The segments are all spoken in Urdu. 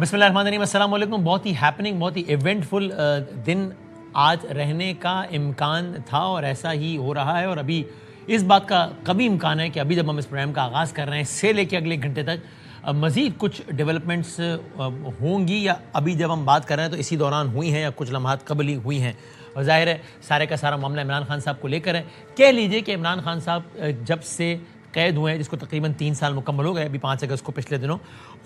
بسم اللہ الرحمن الرحیم. السلام علیکم. بہت ہی ہیپننگ، بہت ہی ایونٹفل دن آج رہنے کا امکان تھا اور ایسا ہی ہو رہا ہے. اور ابھی اس بات کا کبھی امکان ہے کہ ابھی جب ہم اس پروگرام کا آغاز کر رہے ہیں سے لے کے اگلے گھنٹے تک مزید کچھ ڈیولپمنٹس ہوں گی، یا ابھی جب ہم بات کر رہے ہیں تو اسی دوران ہوئی ہیں یا کچھ لمحات قبل ہی ہوئی ہیں. اور ظاہر ہے سارے کا سارا معاملہ عمران خان صاحب کو لے کر ہے. کہہ لیجئے کہ عمران خان صاحب جب سے قید ہوئے ہیں، جس کو تقریباً 3 سال مکمل ہو گئے ابھی 5 اگست کو پچھلے دنوں،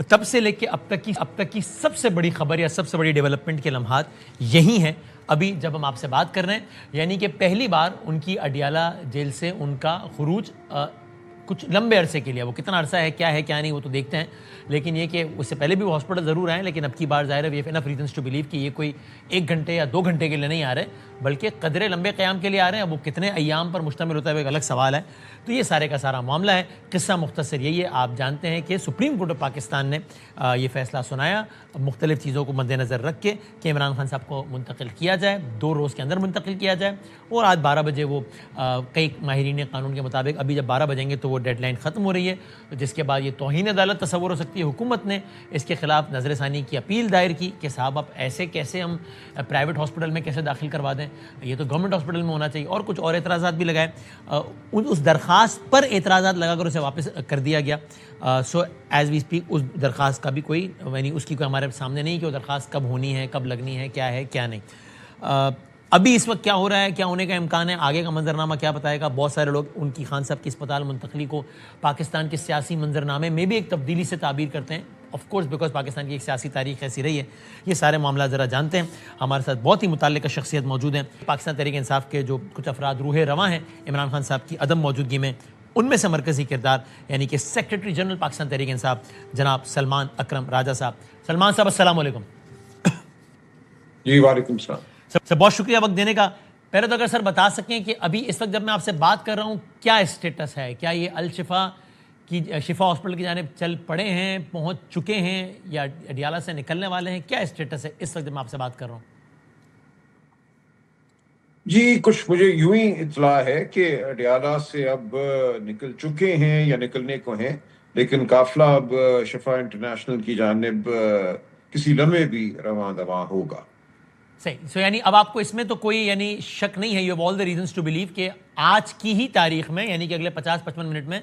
تب سے لے کے اب تک کی سب سے بڑی خبر یا سب سے بڑی ڈیولپمنٹ کے لمحات یہی ہیں ابھی جب ہم آپ سے بات کر رہے ہیں. یعنی کہ پہلی بار ان کی اڈیالہ جیل سے ان کا خروج کچھ لمبے عرصے کے لیے، وہ کتنا عرصہ ہے، کیا نہیں، وہ تو دیکھتے ہیں. لیکن یہ کہ اس سے پہلے بھی وہ ہاسپٹل ضرور آئے، لیکن اب کی بار ظاہر ہے we have enough reasons to believe کہ یہ کوئی 1 گھنٹے یا 2 گھنٹے کے لیے نہیں آ رہے، بلکہ قدرے لمبے قیام کے لیے آ رہے ہیں. اب وہ کتنے ایام پر مشتمل ہوتا ہے وہ ایک الگ سوال ہے. تو یہ سارے کا سارا معاملہ ہے. قصہ مختصر یہی ہے. آپ جانتے ہیں کہ سپریم کورٹ آف پاکستان نے یہ فیصلہ سنایا مختلف چیزوں کو مد نظر رکھ کے کہ عمران خان صاحب کو منتقل کیا جائے، 2 روز کے اندر منتقل کیا جائے. اور آج 12 بجے وہ کئی ماہرین قانون کے مطابق ابھی جب 12 بجیں گے تو وہ ڈیڈ لائن ختم ہو رہی ہے، جس کے بعد یہ توہین عدالت تصور ہو سکتی ہے. حکومت نے اس کے خلاف نظر ثانی کی اپیل دائر کی کہ صاحب اب ایسے کیسے ہم پرائیویٹ ہاسپٹل میں کیسے داخل کروا دیں، یہ تو گورنمنٹ ہاسپٹل میں ہونا چاہیے. اور کچھ اور اعتراضات بھی لگائے. اس درخواست پر اعتراضات لگا کر اسے واپس کر دیا گیا. سو ایز وی اسپیک اس درخواست کا بھی کوئی یعنی اس کی کوئی ہمارے سامنے نہیں کہ وہ درخواست کب ہونی ہے، کب لگنی ہے، کیا نہیں. ابھی اس وقت کیا ہو رہا ہے، کیا ہونے کا امکان ہے، آگے کا منظرنامہ کیا بتائے گا. بہت سارے لوگ ان کی خان صاحب کی اسپتال منتقلی کو پاکستان کے سیاسی منظرنامے میں بھی ایک تبدیلی سے تعبیر کرتے ہیں. آف کورس بیکاز پاکستان کی ایک سیاسی تاریخ ایسی رہی ہے. یہ سارے معاملات ذرا جانتے ہیں. ہمارے ساتھ بہت ہی متعلقہ شخصیت موجود ہیں. پاکستان تحریک انصاف کے جو کچھ افراد روح رواں ہیں عمران خان صاحب کی عدم موجودگی میں، ان میں سے مرکزی کردار یعنی کہ سیکریٹری جنرل پاکستان تحریک انصاف جناب سلمان اکرم راجہ صاحب. سلمان صاحب السلام علیکم. جی وعلیکم السلام. سب سے بہت شکریہ وقت دینے کا. پہلے تو اگر سر بتا سکیں کہ ابھی اس وقت جب میں آپ سے بات کر رہا ہوں کیا اسٹیٹس ہے، کیا یہ الشفا کی شفا ہاسپٹل کی جانب چل پڑے ہیں، پہنچ چکے ہیں، یا اڈیالہ سے نکلنے والے ہیں، کیا اسٹیٹس ہے اس وقت جب میں آپ سے بات کر رہا ہوں؟ جی کچھ مجھے یوں ہی اطلاع ہے کہ اڈیالہ سے اب نکل چکے ہیں یا نکلنے کو ہیں، لیکن قافلہ اب شفا انٹرنیشنل کی جانب کسی لمحے بھی رواں دواں ہوگا. صحیح. سو یعنی اب آپ کو اس میں تو کوئی یعنی شک نہیں ہے، you have all the reasons to believe کہ آج کی ہی تاریخ میں یعنی کہ اگلے 50-55 منٹ میں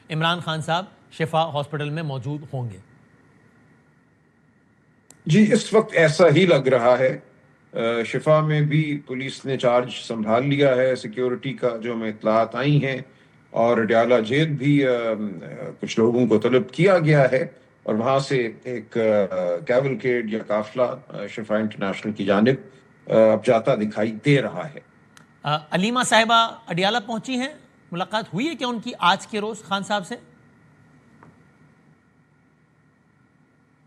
عمران خان صاحب شفا ہاسپٹل میں موجود ہوں گے. جی اس وقت ایسا ہی لگ رہا ہے. شفا میں بھی پولیس نے چارج سنبھال لیا ہے سیکیورٹی کا، جو ہمیں اطلاعات آئی ہیں، اور اڈیالہ جیل بھی کچھ لوگوں کو طلب کیا گیا ہے، اور وہاں سے ایک کیولکیڈ یا قافلہ شفا انٹرنیشنل کی جانب اب جاتا دکھائی دے رہا ہے. علیمہ صاحبہ اڈیالہ پہنچی ہیں، ملاقات ہوئی ہے کیا ان کی آج کے روز خان صاحب سے؟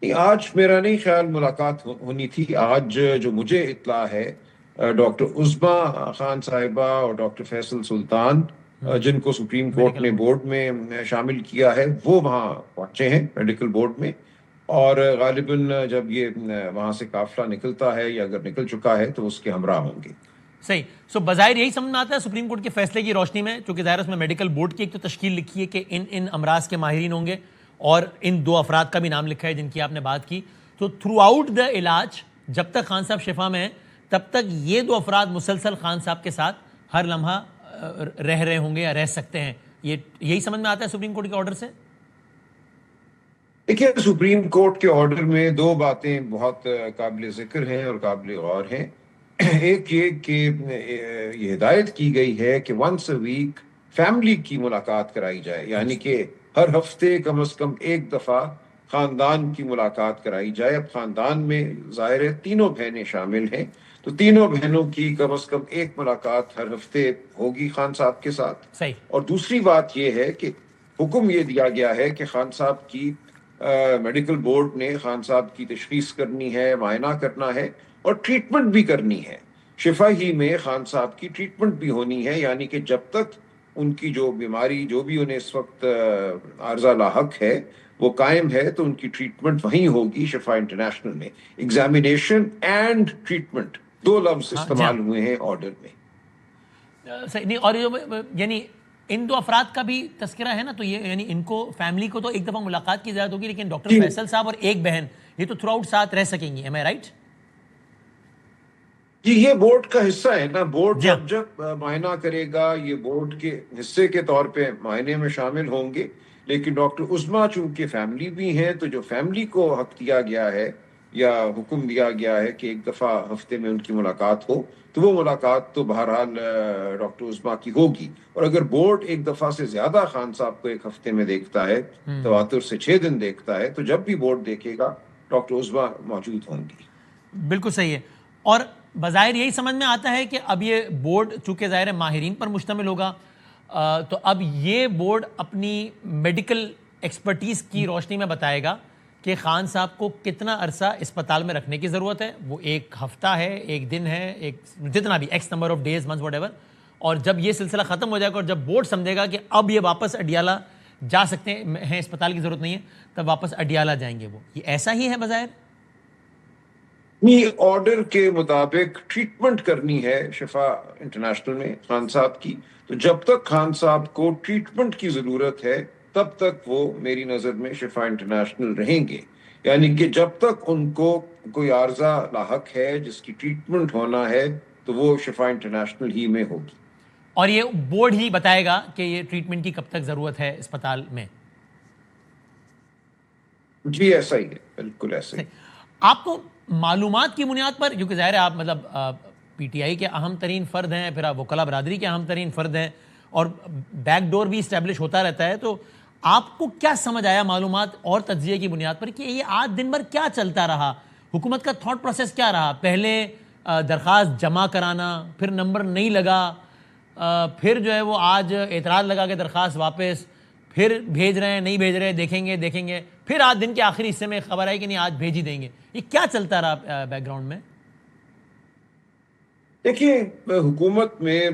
آج میرا نہیں خیال ملاقات ہونی تھی. آج جو مجھے اطلاع ہے ڈاکٹر عظمیٰ خان صاحبہ اور ڈاکٹر فیصل سلطان، جن کو سپریم کورٹ نے بورڈ میں شامل کیا ہے، وہ وہاں پہنچے ہیں میڈیکل بورڈ میں، اور غالباً جب یہ وہاں سے قافلہ نکلتا ہے یا اگر نکل چکا ہے تو اس کے ہمراہ ہوں گے. صحیح. سو بظاہر یہی سمجھ میں آتا ہے سپریم کورٹ کے فیصلے کی روشنی میں، چونکہ ظاہر اس میں میڈیکل بورڈ کی ایک تو تشکیل لکھی ہے کہ ان امراض کے ماہرین ہوں گے، اور ان 2 افراد کا بھی نام لکھا ہے جن کی آپ نے بات کی. تو تھرو آؤٹ دا علاج جب تک خان صاحب شفا میں ہیں تب تک یہ 2 افراد مسلسل خان صاحب کے ساتھ ہر لمحہ رہ رہے ہوں گے یا رہ سکتے ہیں. یہی سمجھ میں آتا ہے سپریم کورٹ کے آرڈر سے؟ دیکھیے سپریم کورٹ کے آرڈر میں 2 باتیں بہت قابل ذکر ہیں اور قابل غور ہیں. ایک یہ کہ یہ ہدایت کی گئی ہے کہ ونس اے ویک فیملی کی ملاقات کرائی جائے، یعنی کہ ہر ہفتے کم از کم 1 دفعہ خاندان کی ملاقات کرائی جائے. اب خاندان میں ظاہر ہے 3 بہنیں شامل ہیں، تو 3 بہنوں کی کم از کم 1 ملاقات ہر ہفتے ہوگی خان صاحب کے ساتھ. صحیح. اور دوسری بات یہ ہے کہ حکم یہ دیا گیا ہے کہ خان صاحب کی میڈیکل بورڈ نے خان صاحب کی تشخیص کرنی ہے، معائنہ کرنا ہے، اور ٹریٹمنٹ بھی کرنی ہے. شفا ہی میں خان صاحب کی ٹریٹمنٹ بھی ہونی ہے، یعنی کہ جب تک ان کی جو بیماری جو بھی انہیں اس وقت عارضہ لاحق ہے وہ قائم ہے، تو ان کی ٹریٹمنٹ وہیں ہوگی شفا انٹرنیشنل میں. ایگزامینیشن اینڈ ٹریٹمنٹ 2 لفظ استعمال ہوئے ہیں آرڈر میں. صحیح نہیں. اور یعنی ان 2 افراد کا بھی تذکرہ ہے نا، تو یہ یعنی ان کو فیملی کو تو 1 دفعہ ملاقات کی اجازت ہوگی، لیکن ڈاکٹر فیصل صاحب اور ایک بہن یہ تو تھرو آؤٹ ساتھ رہ سکیں گی. ایم آئی رائٹ؟ جی یہ بورڈ کا حصہ ہے نا. بورڈ جی ہاں. جب معائنہ کرے گا یہ بورڈ کے حصے کے طور پہ معائنے میں شامل ہوں گے. لیکن ڈاکٹر عظمیٰ چونکہ فیملی بھی ہیں تو جو فیملی کو حق دیا گیا ہے یا حکم دیا گیا ہے کہ ایک دفعہ ہفتے میں ان کی ملاقات ہو تو وہ ملاقات تو بہرحال ڈاکٹر عظمیٰ کی ہوگی. اور اگر بورڈ ایک دفعہ سے زیادہ خان صاحب کو ایک ہفتے میں دیکھتا ہے، تواتر سے 6 دن دیکھتا ہے، تو جب بھی بورڈ دیکھے گا ڈاکٹر عظمیٰ موجود ہوں گی. بالکل صحیح ہے. اور بظاہر یہی سمجھ میں آتا ہے کہ اب یہ بورڈ چونکہ ظاہر ماہرین پر مشتمل ہوگا تو اب یہ بورڈ اپنی میڈیکل ایکسپرٹیز کی روشنی میں بتائے گا کہ خان صاحب کو کتنا عرصہ اسپتال میں رکھنے کی ضرورت ہے. وہ ایک ہفتہ ہے، ایک دن ہے، ایک جتنا بھی X number of days, months, whatever ایور. اور جب یہ سلسلہ ختم ہو جائے گا اور جب بورڈ سمجھے گا کہ اب یہ واپس اڈیالہ جا سکتے ہیں، اسپتال کی ضرورت نہیں ہے، تب واپس اڈیالہ جائیں گے. وہ یہ ایسا ہی ہے بظاہر. آرڈر کے مطابق ٹریٹمنٹ کرنی ہے شفا انٹرنیشنل میں خان صاحب کی. تو جب تک خان صاحب کو ٹریٹمنٹ کی ضرورت ہے تب تک وہ میری نظر میں شفا انٹرنیشنل رہیں گے. یعنی کہ جب تک ان کو کوئی عارضہ لاحق ہے جس کی ٹریٹمنٹ ہونا ہے تو وہ شفا انٹرنیشنل ہی میں ہوگی. اور یہ بورڈ ہی بتائے گا کہ یہ ٹریٹمنٹ کی کب تک ضرورت ہے اسپتال میں. جی ایسا ہی ہے، بالکل ایسا ہی. آپ کو معلومات کی بنیاد پر، کیونکہ ظاہر ہے آپ مطلب پی ٹی آئی کے اہم ترین فرد ہیں، پھر آپ وکلا برادری کے اہم ترین فرد ہیں اور بیک ڈور بھی اسٹیبلش ہوتا رہتا ہے، تو آپ کو کیا سمجھ آیا معلومات اور تجزیے کی بنیاد پر کہ یہ آج دن بھر کیا چلتا رہا؟ حکومت کا تھاٹ پروسیس کیا رہا؟ پہلے درخواست جمع کرانا، پھر نمبر نہیں لگا، پھر جو ہے وہ آج اعتراض لگا کے درخواست واپس، پھر بھیج رہے ہیں، نہیں بھیج رہے، دیکھیں گے، پھر آج دن کے آخری حصے میں خبر آئی کہ نہیں آج بھیج ہی دیں گے. یہ کیا چلتا رہا بیک گراؤنڈ میں؟ دیکھیے حکومت میں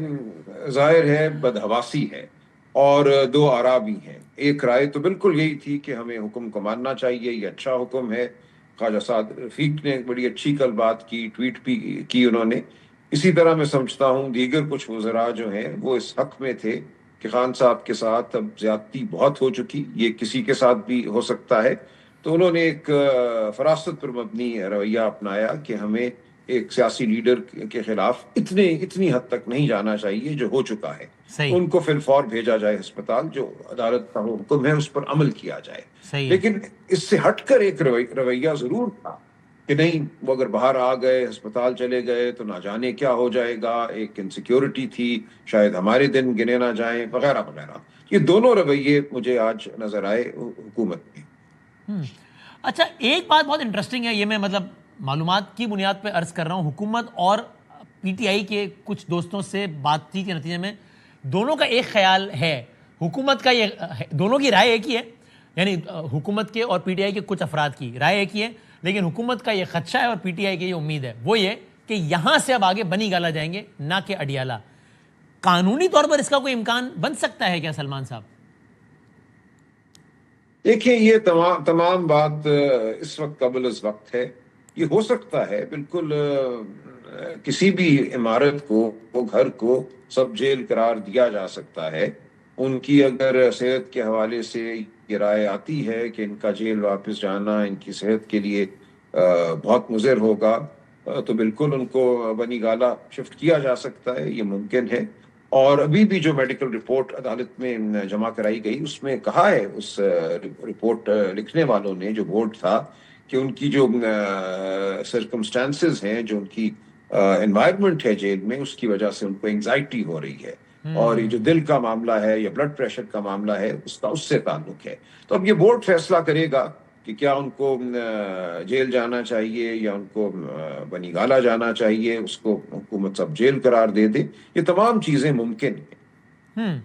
ظاہر ہے بدحواسی ہے اور دو آراء بھی ہیں. ایک رائے تو بالکل یہی تھی کہ ہمیں حکم کو ماننا چاہیے، یہ اچھا حکم ہے. خواجہ سعد رفیق نے بڑی اچھی کل بات کی، ٹویٹ بھی کی انہوں نے. اسی طرح میں سمجھتا ہوں دیگر کچھ وزراء جو ہیں وہ اس حق میں تھے کہ خان صاحب کے ساتھ اب زیادتی بہت ہو چکی، یہ کسی کے ساتھ بھی ہو سکتا ہے. تو انہوں نے ایک فراست پر مبنی رویہ اپنایا کہ ہمیں ایک سیاسی لیڈر کے خلاف اتنی حد تک نہیں جانا چاہیے جو ہو چکا ہے. صحیح. ان کو فی الفور بھیجا جائے اسپتال، جو عدالت کا حکم ہے اس پر عمل کیا جائے. صحیح. لیکن اس سے ہٹ کر ایک رویہ ضرور تھا کہ نہیں، وہ اگر باہر آ گئے، اسپتال چلے گئے تو نہ جانے کیا ہو جائے گا. ایک انسیکیورٹی تھی، شاید ہمارے دن گنے نہ جائیں، وغیرہ وغیرہ. یہ دونوں رویے مجھے آج نظر آئے حکومت میں. اچھا ایک بات بہت انٹرسٹنگ ہے، یہ میں مطلب معلومات کی بنیاد پہ عرض کر رہا ہوں. حکومت اور پی ٹی آئی کے کچھ دوستوں سے بات چیت کے نتیجے میں دونوں کا ایک خیال ہے. حکومت کا یہ دونوں کی رائے ایک ہی ہے، یعنی حکومت کے اور پی ٹی آئی کے کچھ افراد کی رائے ایک ہی ہے، لیکن حکومت کا یہ خدشہ ہے اور پی ٹی آئی کی یہ امید ہے، وہ یہ کہ یہاں سے اب آگے بنی گالا جائیں گے، نہ کہ اڈیالہ. قانونی طور پر اس کا کوئی امکان بن سکتا ہے کیا سلمان صاحب؟ دیکھیں یہ تمام بات اس وقت قبل از وقت ہے. یہ ہو سکتا ہے بالکل، کسی بھی عمارت کو، گھر کو سب جیل قرار دیا جا سکتا ہے. ان کی اگر صحت کے حوالے سے یہ رائے آتی ہے کہ ان کا جیل واپس جانا ان کی صحت کے لیے بہت مضر ہوگا، تو بالکل ان کو بنی گالا شفٹ کیا جا سکتا ہے، یہ ممکن ہے. اور ابھی بھی جو میڈیکل رپورٹ عدالت میں جمع کرائی گئی اس میں کہا ہے اس رپورٹ لکھنے والوں نے، جو بورڈ تھا، کہ ان کی جو سرکمسٹانسز ہیں، جو ان کی انوائرمنٹ ہے جیل میں، اس کی وجہ سے ان کو انگزائٹی ہو رہی ہے. اور یہ جو دل کا معاملہ ہے یا بلڈ پریشر کا معاملہ ہے اس سے تعلق ہے. تو اب یہ بورڈ فیصلہ کرے گا کہ کیا ان کو جیل جانا چاہیے یا ان کو بنی گالا جانا چاہیے، اس کو حکومت سب جیل قرار دے دے. یہ تمام چیزیں ممکن ہیں.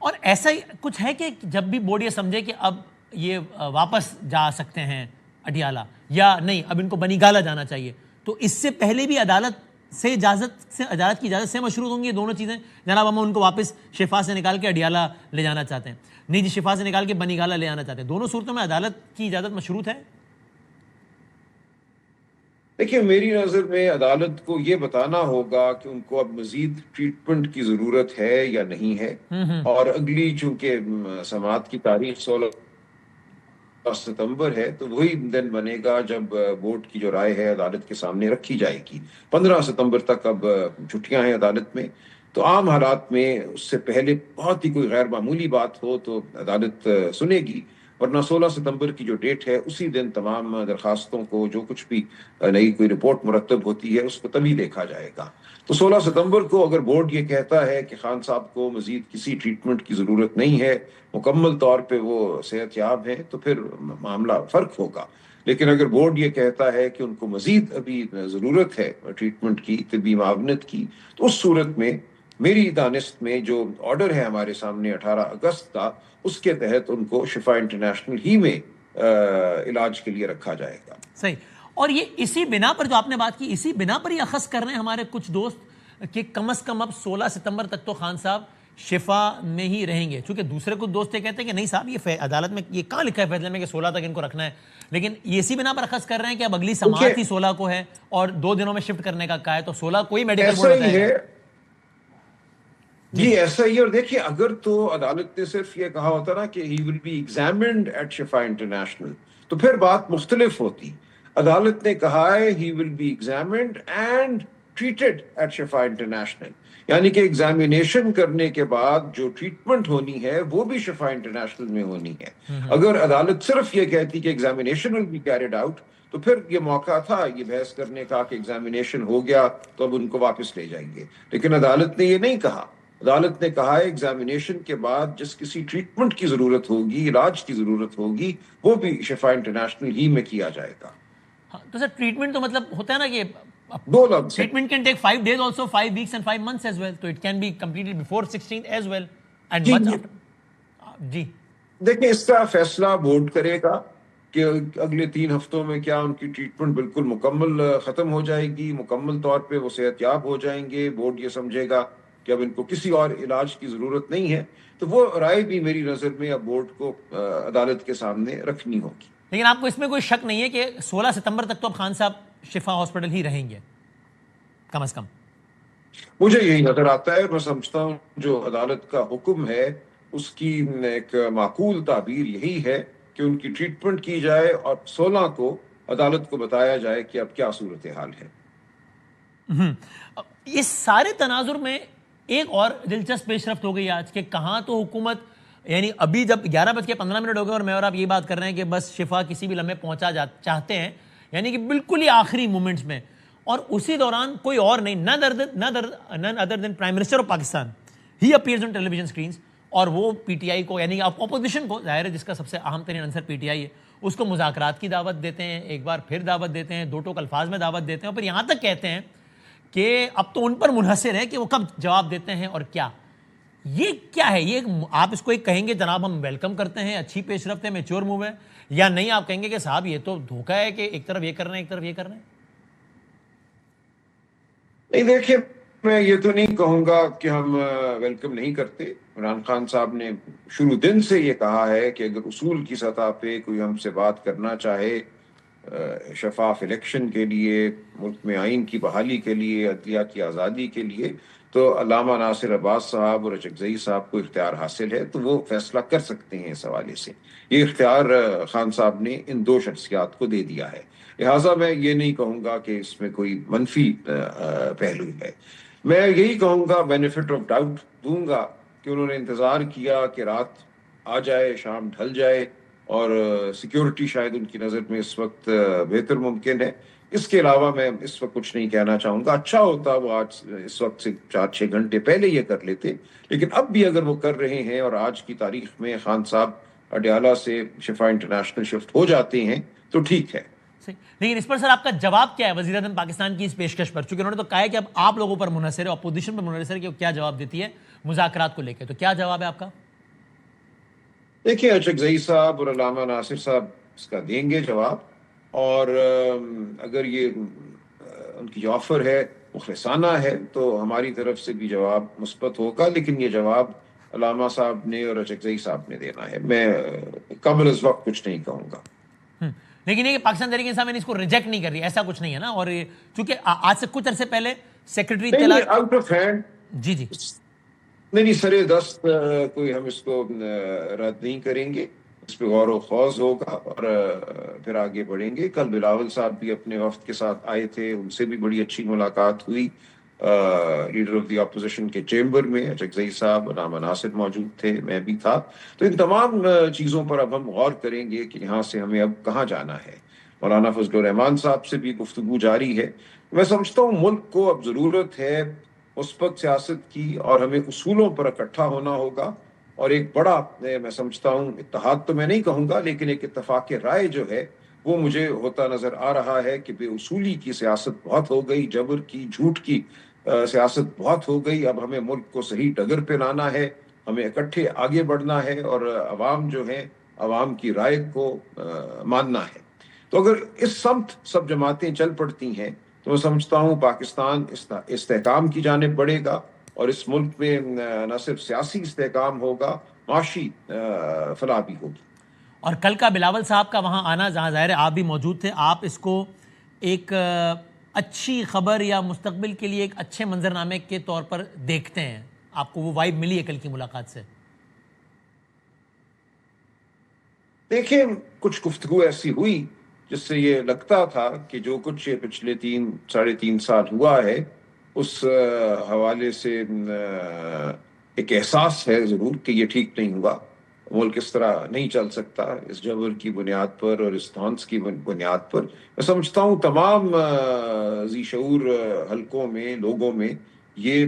اور ایسا ہی کچھ ہے کہ جب بھی بورڈ یہ سمجھے کہ اب یہ واپس جا سکتے ہیں اڈیالہ، یا نہیں اب ان کو بنی گالا جانا چاہیے، تو اس سے پہلے بھی عدالت کی اجازت سے مشروط ہوں گی یہ دونوں چیزیں؟ جناب ہم ان کو واپس شفا سے نکال کے اڈیالہ لے جانا چاہتے ہیں، نہیں جی شفا سے نکال کے بنی گالا لے جانا چاہتے ہیں، دونوں صورتوں میں عدالت کی اجازت مشروط ہے؟ دیکھیے میری نظر میں عدالت کو یہ بتانا ہوگا کہ ان کو اب مزید ٹریٹمنٹ کی ضرورت ہے یا نہیں ہے. اور اگلی چونکہ سماعت کی تاریخ 16 ستمبر ہے تو وہی دن بنے گا جب بورڈ کی جو رائے ہے عدالت کے سامنے رکھی جائے گی. 15 ستمبر تک اب چھٹیاں ہیں عدالت میں, تو عام حالات میں اس سے پہلے بہت ہی کوئی غیر معمولی بات ہو تو عدالت سنے گی, ورنہ 16 ستمبر کی جو ڈیٹ ہے اسی دن تمام درخواستوں کو, جو کچھ بھی نئی کوئی رپورٹ مرتب ہوتی ہے اس کو تبھی دیکھا جائے گا. تو 16 ستمبر کو اگر بورڈ یہ کہتا ہے کہ خان صاحب کو مزید کسی ٹریٹمنٹ کی ضرورت نہیں ہے, مکمل طور پہ وہ صحت یاب ہیں, تو پھر معاملہ فرق ہوگا. لیکن اگر بورڈ یہ کہتا ہے کہ ان کو مزید ابھی ضرورت ہے ٹریٹمنٹ کی, طبی معاونت کی, تو اس صورت میں میری دانست میں جو آرڈر ہے ہمارے سامنے 18 اگست کا, اس کے تحت ان کو شفا انٹرنیشنل ہی میں علاج کے لیے رکھا جائے گا. صحیح. اور یہ اسی بنا پر جو آپ نے بات کی, اسی بنا پر یہ اخذ کر رہے ہیں ہمارے کچھ دوست کہ کم از کم اب 16 ستمبر تک تو خان صاحب شفا میں ہی رہیں گے, چونکہ دوسرے کچھ دوست یہ کہتے ہیں کہ نہیں صاحب یہ عدالت میں یہ کہاں لکھا ہے فیصلے میں کہ 16 تک ان کو رکھنا ہے, لیکن یہ اسی بنا پر اخذ کر رہے ہیں کہ اب اگلی سماعت ہی 16 کو ہے اور 2 دنوں میں شفٹ کرنے کا کہا ہے, تو 16 کو ہی میڈیکل بورڈ ایسا ہی بتائے گا. ہے جی, ایسا ہی. اور دیکھیے اگر تو عدالت نے صرف یہ کہا ہوتا نا کہ he will be examined at Shifa international, تو پھر بات مختلف ہوتی. عدالت نے کہا ہے he will be examined and treated at Shifa international, یعنی کہ ایگزامینیشن کرنے کے بعد جو ٹریٹمنٹ ہونی ہے وہ بھی شفا انٹرنیشنل میں ہونی ہے. اگر عدالت صرف یہ کہتی کہ examination will be carried out, تو پھر یہ موقع تھا یہ بحث کرنے کا کہ ایگزامینیشن ہو گیا تو اب ان کو واپس لے جائیں گے. لیکن عدالت نے یہ نہیں کہا. عدالت نے کہا ہے ایگزامینیشن کے بعد جس کسی ٹریٹمنٹ کی ضرورت ہوگی, علاج کی ضرورت ہوگی, وہ بھی شفا انٹرنیشنل ہی میں کیا جائے گا. تو سر ٹریٹمنٹ تو مطلب ہوتا ہے نا کہ 2 لفظ ہیں. Treatment can take 5 days also, 5 weeks and 5 months as well, so it can be completed before 16th as well and جی much جی after. جی دیکھیں, اس کا فیصلہ بورڈ کرے گا کہ اگلے 3 ہفتوں میں کیا ان کی ٹریٹمنٹ بالکل مکمل ختم ہو جائے گی, مکمل طور پہ وہ صحت یاب ہو جائیں گے, بورڈ یہ سمجھے گا کہ اب ان کو کسی اور علاج کی ضرورت نہیں ہے, تو وہ رائے بھی میری نظر میں اب بورڈ کو عدالت کے سامنے رکھنی ہوگی. لیکن آپ کو اس میں کوئی شک نہیں ہے کہ 16 ستمبر تک تو اب خان صاحب شفا ہاسپٹل ہی رہیں گے کم از کم؟ مجھے یہی نظر آتا ہے. میں سمجھتا ہوں جو عدالت کا حکم ہے اس کی ایک معقول تعبیر یہی ہے کہ ان کی ٹریٹمنٹ کی جائے اور 16 کو عدالت کو بتایا جائے کہ اب کیا صورتحال ہے. اس سارے تناظر میں ایک اور دلچسپ پیش رفت ہو گئی آج کہ کہاں تو حکومت, یعنی ابھی جب 11:15 ہو گئے اور میں اور آپ یہ بات کر رہے ہیں کہ بس شفا کسی بھی لمحے پہنچا چاہتے ہیں, یعنی کہ بالکل ہی آخری مومنٹس میں, اور اسی دوران کوئی اور نہیں, none other than prime minister of Pakistan, he appears on television screens, اور وہ پی ٹی آئی کو, یعنی کہ اپوزیشن کو, ظاہر ہے جس کا سب سے اہم ترین عنصر پی ٹی آئی ہے, اس کو مذاکرات کی دعوت دیتے ہیں, ایک بار پھر دعوت دیتے ہیں, 2 ٹوک الفاظ میں دعوت دیتے ہیں, اور پھر یہاں تک کہتے ہیں کہ اب تو ان پر منحصر ہے کہ وہ کب جواب دیتے ہیں اور کیا. یہ کیا ہے؟ یہ آپ اس کو ایک کہیں گے جناب ہم ویلکم کرتے ہیں, اچھی پیش رفت ہے, میچور موو ہے, یا نہیں آپ کہیں گے کہ صاحب یہ تو دھوکہ ہے کہ ایک طرف یہ کر رہے ہیں ایک طرف یہ کر رہے ہیں؟ نہیں دیکھیے, میں یہ تو نہیں کہوں گا کہ ہم ویلکم نہیں کرتے. عمران خان صاحب نے شروع دن سے یہ کہا ہے کہ اگر اصول کی سطح پہ کوئی ہم سے بات کرنا چاہے شفاف الیکشن کے لیے, ملک میں آئین کی بحالی کے لیے, عدلیہ کی آزادی کے لیے, تو علامہ ناصر عباس صاحب اور اچکزئی صاحب کو اختیار حاصل ہے, تو وہ فیصلہ کر سکتے ہیں. اس حوالے سے یہ اختیار خان صاحب نے ان 2 شخصیات کو دے دیا ہے. لہٰذا میں یہ نہیں کہوں گا کہ اس میں کوئی منفی پہلو ہے. میں یہی کہوں گا, بینیفٹ آف ڈاؤٹ دوں گا کہ انہوں نے انتظار کیا کہ رات آ جائے, شام ڈھل جائے, اور سیکیورٹی شاید ان کی نظر میں اس وقت بہتر ممکن ہے. اس کے علاوہ میں اس وقت کچھ نہیں کہنا چاہوں گا. اچھا ہوتا وہ آج اس وقت سے 4-6 گھنٹے پہلے یہ کر لیتے, لیکن اب بھی اگر وہ کر رہے ہیں اور آج کی تاریخ میں خان صاحب اڈیالہ سے شفا انٹرنیشنل شفٹ ہو جاتے ہیں تو ٹھیک ہے. لیکن اس پر سر آپ کا جواب کیا ہے وزیر اعظم پاکستان کی اس پیشکش پر؟ چونکہ انہوں نے تو کہا ہے کہ اب آپ لوگوں پر منحصر ہے, اپوزیشن پر منحصر ہے کہ وہ کیا جواب دیتی ہے مذاکرات کو لے کے, تو کیا جواب ہے آپ کا؟ دیکھیے, اچکزئی صاحب اور علامہ ناصر صاحب اس کا دیں گے جواب, اور اگر یہ ان کی جو آفر ہے مخلصانہ ہے تو ہماری طرف سے بھی جواب مثبت ہوگا. لیکن یہ جواب علامہ صاحب نے اور اچکزئی صاحب نے دینا ہے, میں قبل از وقت کچھ نہیں کہوں گا. لیکن یہ پاکستان تحریک انصاف اس کو ریجیکٹ نہیں کر رہی, ایسا کچھ نہیں ہے نا؟ اور چونکہ آج سے کچھ عرصے پہلے سیکرٹری اطلاعات آؤٹ آف ہینڈ, جی جی نہیں سرے دست کوئی ہم اس کو رد نہیں کریں گے. اس پہ غور و خوض ہوگا اور پھر آگے بڑھیں گے. کل بلاول صاحب بھی اپنے وفد کے ساتھ آئے تھے, ان سے بھی بڑی اچھی ملاقات ہوئی. لیڈر آف دی اپوزیشن کے چیمبر میں چکزئی صاحب, علامہ ناصر موجود تھے, میں بھی تھا. تو ان تمام چیزوں پر اب ہم غور کریں گے کہ یہاں سے ہمیں اب کہاں جانا ہے. مولانا فضل الرحمان صاحب سے بھی گفتگو جاری ہے. میں سمجھتا ہوں ملک کو اب ضرورت ہے مثبت سیاست کی, اور ہمیں اصولوں پر اکٹھا ہونا ہوگا. اور ایک بڑا, میں سمجھتا ہوں اتحاد تو میں نہیں کہوں گا, لیکن ایک اتفاق رائے جو ہے وہ مجھے ہوتا نظر آ رہا ہے کہ بے اصولی کی سیاست بہت ہو گئی, جبر کی, جھوٹ کی سیاست بہت ہو گئی. اب ہمیں ملک کو صحیح ڈگر پہ لانا ہے, ہمیں اکٹھے آگے بڑھنا ہے, اور عوام جو ہے عوام کی رائے کو ماننا ہے. تو اگر اس سمت سب جماعتیں چل پڑتی ہیں تو میں سمجھتا ہوں پاکستان استحکام کی جانب بڑھے گا, اور اس ملک میں نہ صرف سیاسی استحکام ہوگا, معاشی فلاح بھی ہوگی. اور کل کا بلاول صاحب کا وہاں آنا, جہاں ظاہر ہے آپ بھی موجود تھے, آپ اس کو ایک اچھی خبر یا مستقبل کے لیے ایک اچھے منظرنامے کے طور پر دیکھتے ہیں؟ آپ کو وہ وائب ملی ہے کل کی ملاقات سے؟ دیکھیں, کچھ گفتگو ایسی ہوئی جس سے یہ لگتا تھا کہ جو کچھ پچھلے 3-3.5 سال ہوا ہے اس حوالے سے ایک احساس ہے ضرور کہ یہ ٹھیک نہیں ہوا. ملک اس طرح نہیں چل سکتا, اس جبر کی بنیاد پر اور اس طعنز کی بنیاد پر. میں سمجھتا ہوں تمام ذی شعور حلقوں میں, لوگوں میں یہ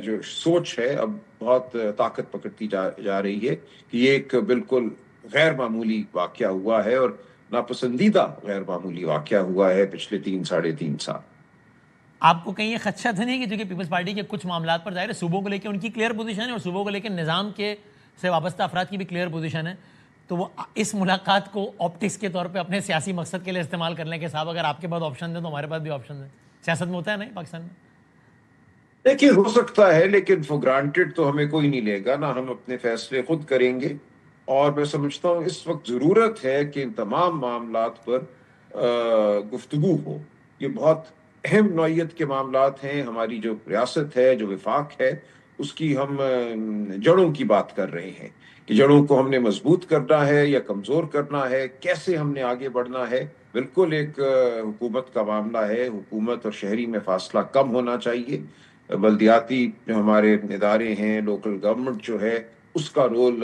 جو سوچ ہے اب بہت طاقت پکڑتی جا رہی ہے کہ یہ ایک بالکل غیر معمولی واقعہ ہوا ہے, اور ناپسندیدہ غیر معمولی واقعہ ہوا ہے پچھلے 3-3.5 سال. آپ کو کہیں یہ خدشہ تو نہیں کہ جو کہ پیپلز پارٹی کے کچھ معاملات پر ظاہر ہے صوبوں کو لے کے ان کی کلیئر پوزیشن ہے, اور صوبوں کو لے کے نظام کے سے وابستہ افراد کی بھی کلیئر پوزیشن ہے, تو وہ اس ملاقات کو آپٹکس کے طور پہ اپنے سیاسی مقصد کے لیے استعمال کرنے کے صاحب اگر آپ کے پاس آپشن ہیں تو ہمارے پاس بھی آپشن ہیں. سیاست میں ہوتا ہے نہیں پاکستان میں؟ دیکھیے, ہو سکتا ہے, لیکن فور گرانٹیڈ تو ہمیں کوئی نہیں لے گا, نہ ہم اپنے فیصلے خود کریں گے. اور میں سمجھتا ہوں اس وقت ضرورت ہے کہ ان تمام معاملات پر گفتگو ہو. یہ بہت اہم نوعیت کے معاملات ہیں. ہماری جو ریاست ہے, جو وفاق ہے, اس کی ہم جڑوں کی بات کر رہے ہیں کہ جڑوں کو ہم نے مضبوط کرنا ہے یا کمزور کرنا ہے, کیسے ہم نے آگے بڑھنا ہے. بالکل ایک حکومت کا معاملہ ہے, حکومت اور شہری میں فاصلہ کم ہونا چاہیے. بلدیاتی جو ہمارے ادارے ہیں, لوکل گورنمنٹ جو ہے, اس کا رول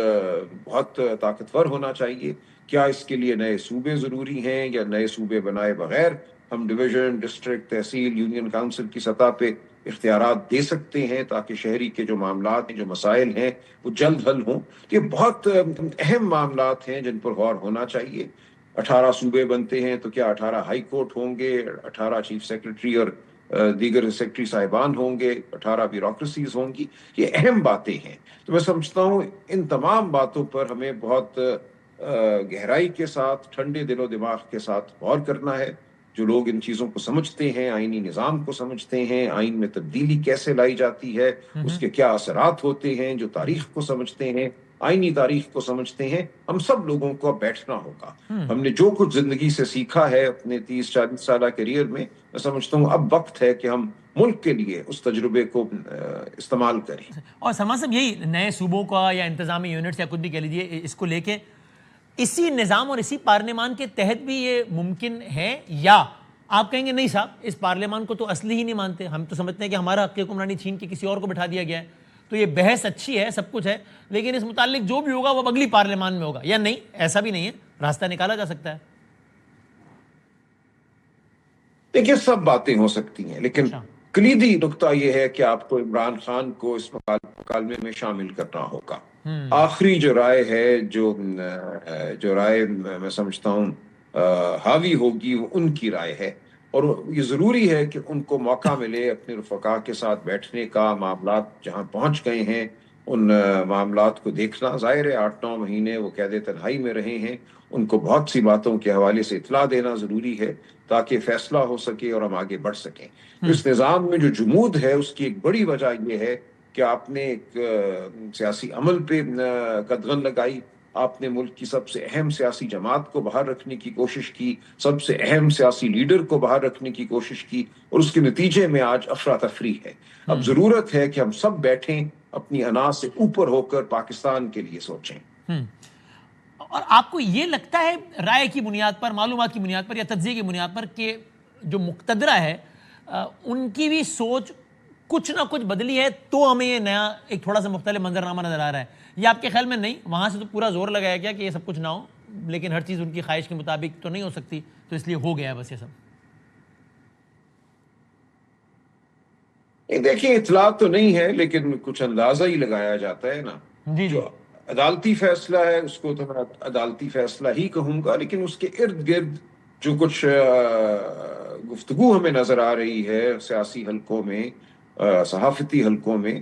بہت طاقتور ہونا چاہیے. کیا اس کے لیے نئے صوبے ضروری ہیں, یا نئے صوبے بنائے بغیر ہم ڈویژن, ڈسٹرکٹ, تحصیل, یونین کاؤنسل کی سطح پہ اختیارات دے سکتے ہیں تاکہ شہری کے جو معاملات ہیں, جو مسائل ہیں, وہ جلد حل ہوں. یہ بہت اہم معاملات ہیں جن پر غور ہونا چاہیے. 18 صوبے بنتے ہیں تو کیا 18 ہائی کورٹ ہوں گے, 18 چیف سیکرٹری اور دیگر سیکرٹری صاحبان ہوں گے, 18 بیوروکریسیز ہوں گی؟ یہ اہم باتیں ہیں. تو میں سمجھتا ہوں ان تمام باتوں پر ہمیں بہت گہرائی کے ساتھ, ٹھنڈے دل و دماغ کے ساتھ غور کرنا ہے. جو لوگ ان چیزوں کو سمجھتے ہیں, آئینی نظام کو سمجھتے ہیں, آئین میں تبدیلی کیسے لائی جاتی ہے, اس کے کیا اثرات ہوتے ہیں, جو تاریخ کو سمجھتے ہیں, آئینی تاریخ کو سمجھتے ہیں, ہم سب لوگوں کو بیٹھنا ہوگا. ہم نے جو کچھ زندگی سے سیکھا ہے اپنے 30-40 سالہ کیریئر میں سمجھتا ہوں اب وقت ہے کہ ہم ملک کے لیے اس تجربے کو استعمال کریں. اور سلمان صاحب, یہی نئے صوبوں کا یا انتظامی یونٹس یا کچھ بھی کہہ لیجیے, اس کو لے کے اسی نظام اور اسی پارلیمان کے تحت بھی یہ ممکن ہے, یا آپ کہیں گے نہیں صاحب اس پارلیمان کو تو اصلی ہی نہیں مانتے, ہم تو سمجھتے ہیں کہ ہمارا حق حکمرانی چھین کے کسی اور کو بٹھا دیا گیا ہے, تو یہ بحث اچھی ہے, سب کچھ ہے, لیکن اس متعلق جو بھی ہوگا وہ اگلی پارلیمان میں ہوگا, یا نہیں ایسا بھی نہیں ہے, راستہ نکالا جا سکتا ہے؟ دیکھیے, سب باتیں ہو سکتی ہیں, لیکن کلیدی نقطہ یہ ہے کہ آپ کو عمران خان کو اس مکالمے میں شامل کرنا ہوگا. آخری جو رائے ہے, جو رائے میں سمجھتا ہوں حاوی ہوگی, وہ ان کی رائے ہے, اور یہ ضروری ہے کہ ان کو موقع ملے اپنے رفقا کے ساتھ بیٹھنے کا, معاملات جہاں پہنچ گئے ہیں ان معاملات کو دیکھنا. ظاہر ہے 8-9 مہینے وہ قید تنہائی میں رہے ہیں, ان کو بہت سی باتوں کے حوالے سے اطلاع دینا ضروری ہے تاکہ فیصلہ ہو سکے اور ہم آگے بڑھ سکیں. اس نظام میں جو جمود ہے اس کی ایک بڑی وجہ یہ ہے کہ آپ نے ایک سیاسی عمل پہ قدغن لگائی, آپ نے ملک کی سب سے اہم سیاسی جماعت کو باہر رکھنے کی کوشش کی, سب سے اہم سیاسی لیڈر کو باہر رکھنے کی کوشش کی, اور اس کے نتیجے میں آج افراتفری ہے. اب ضرورت ہے کہ ہم سب بیٹھیں, اپنی انا سے اوپر ہو کر پاکستان کے لیے سوچیں. اور آپ کو یہ لگتا ہے رائے کی بنیاد پر، معلومات کی بنیاد پر یا تجزیے کی بنیاد پر کہ جو مقتدرہ ہے ان کی بھی سوچ کچھ نہ کچھ بدلی ہے تو ہمیں یہ نیا ایک تھوڑا سا مختلف منظرنامہ نظر آ رہا ہے؟ یہ آپ کے خیال میں نہیں، وہاں سے تو پورا زور لگایا گیا کہ یہ سب کچھ نہ ہو، لیکن ہر چیز ان کی خواہش کے مطابق تو نہیں ہو سکتی، تو اس لیے ہو گیا ہے بس یہ سب؟ دیکھیں اطلاع تو نہیں ہے لیکن کچھ اندازہ ہی لگایا جاتا ہے نا. جی جو عدالتی فیصلہ ہے اس کو تو میں عدالتی فیصلہ ہی کہوں گا، لیکن اس کے ارد گرد جو کچھ گفتگو ہمیں نظر آ رہی ہے سیاسی حلقوں میں، صحافتی حلقوں میں،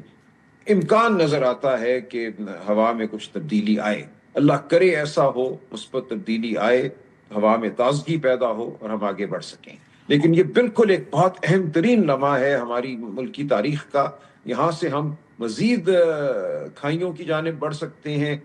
امکان نظر آتا ہے کہ ہوا میں کچھ تبدیلی آئے. اللہ کرے ایسا ہو، مثبت تبدیلی آئے، ہوا میں تازگی پیدا ہو اور ہم آگے بڑھ سکیں. لیکن یہ بالکل ایک بہت اہم ترین لمحہ ہے ہماری ملک کی تاریخ کا. یہاں سے ہم مزید کھائیوں کی جانب بڑھ سکتے ہیں،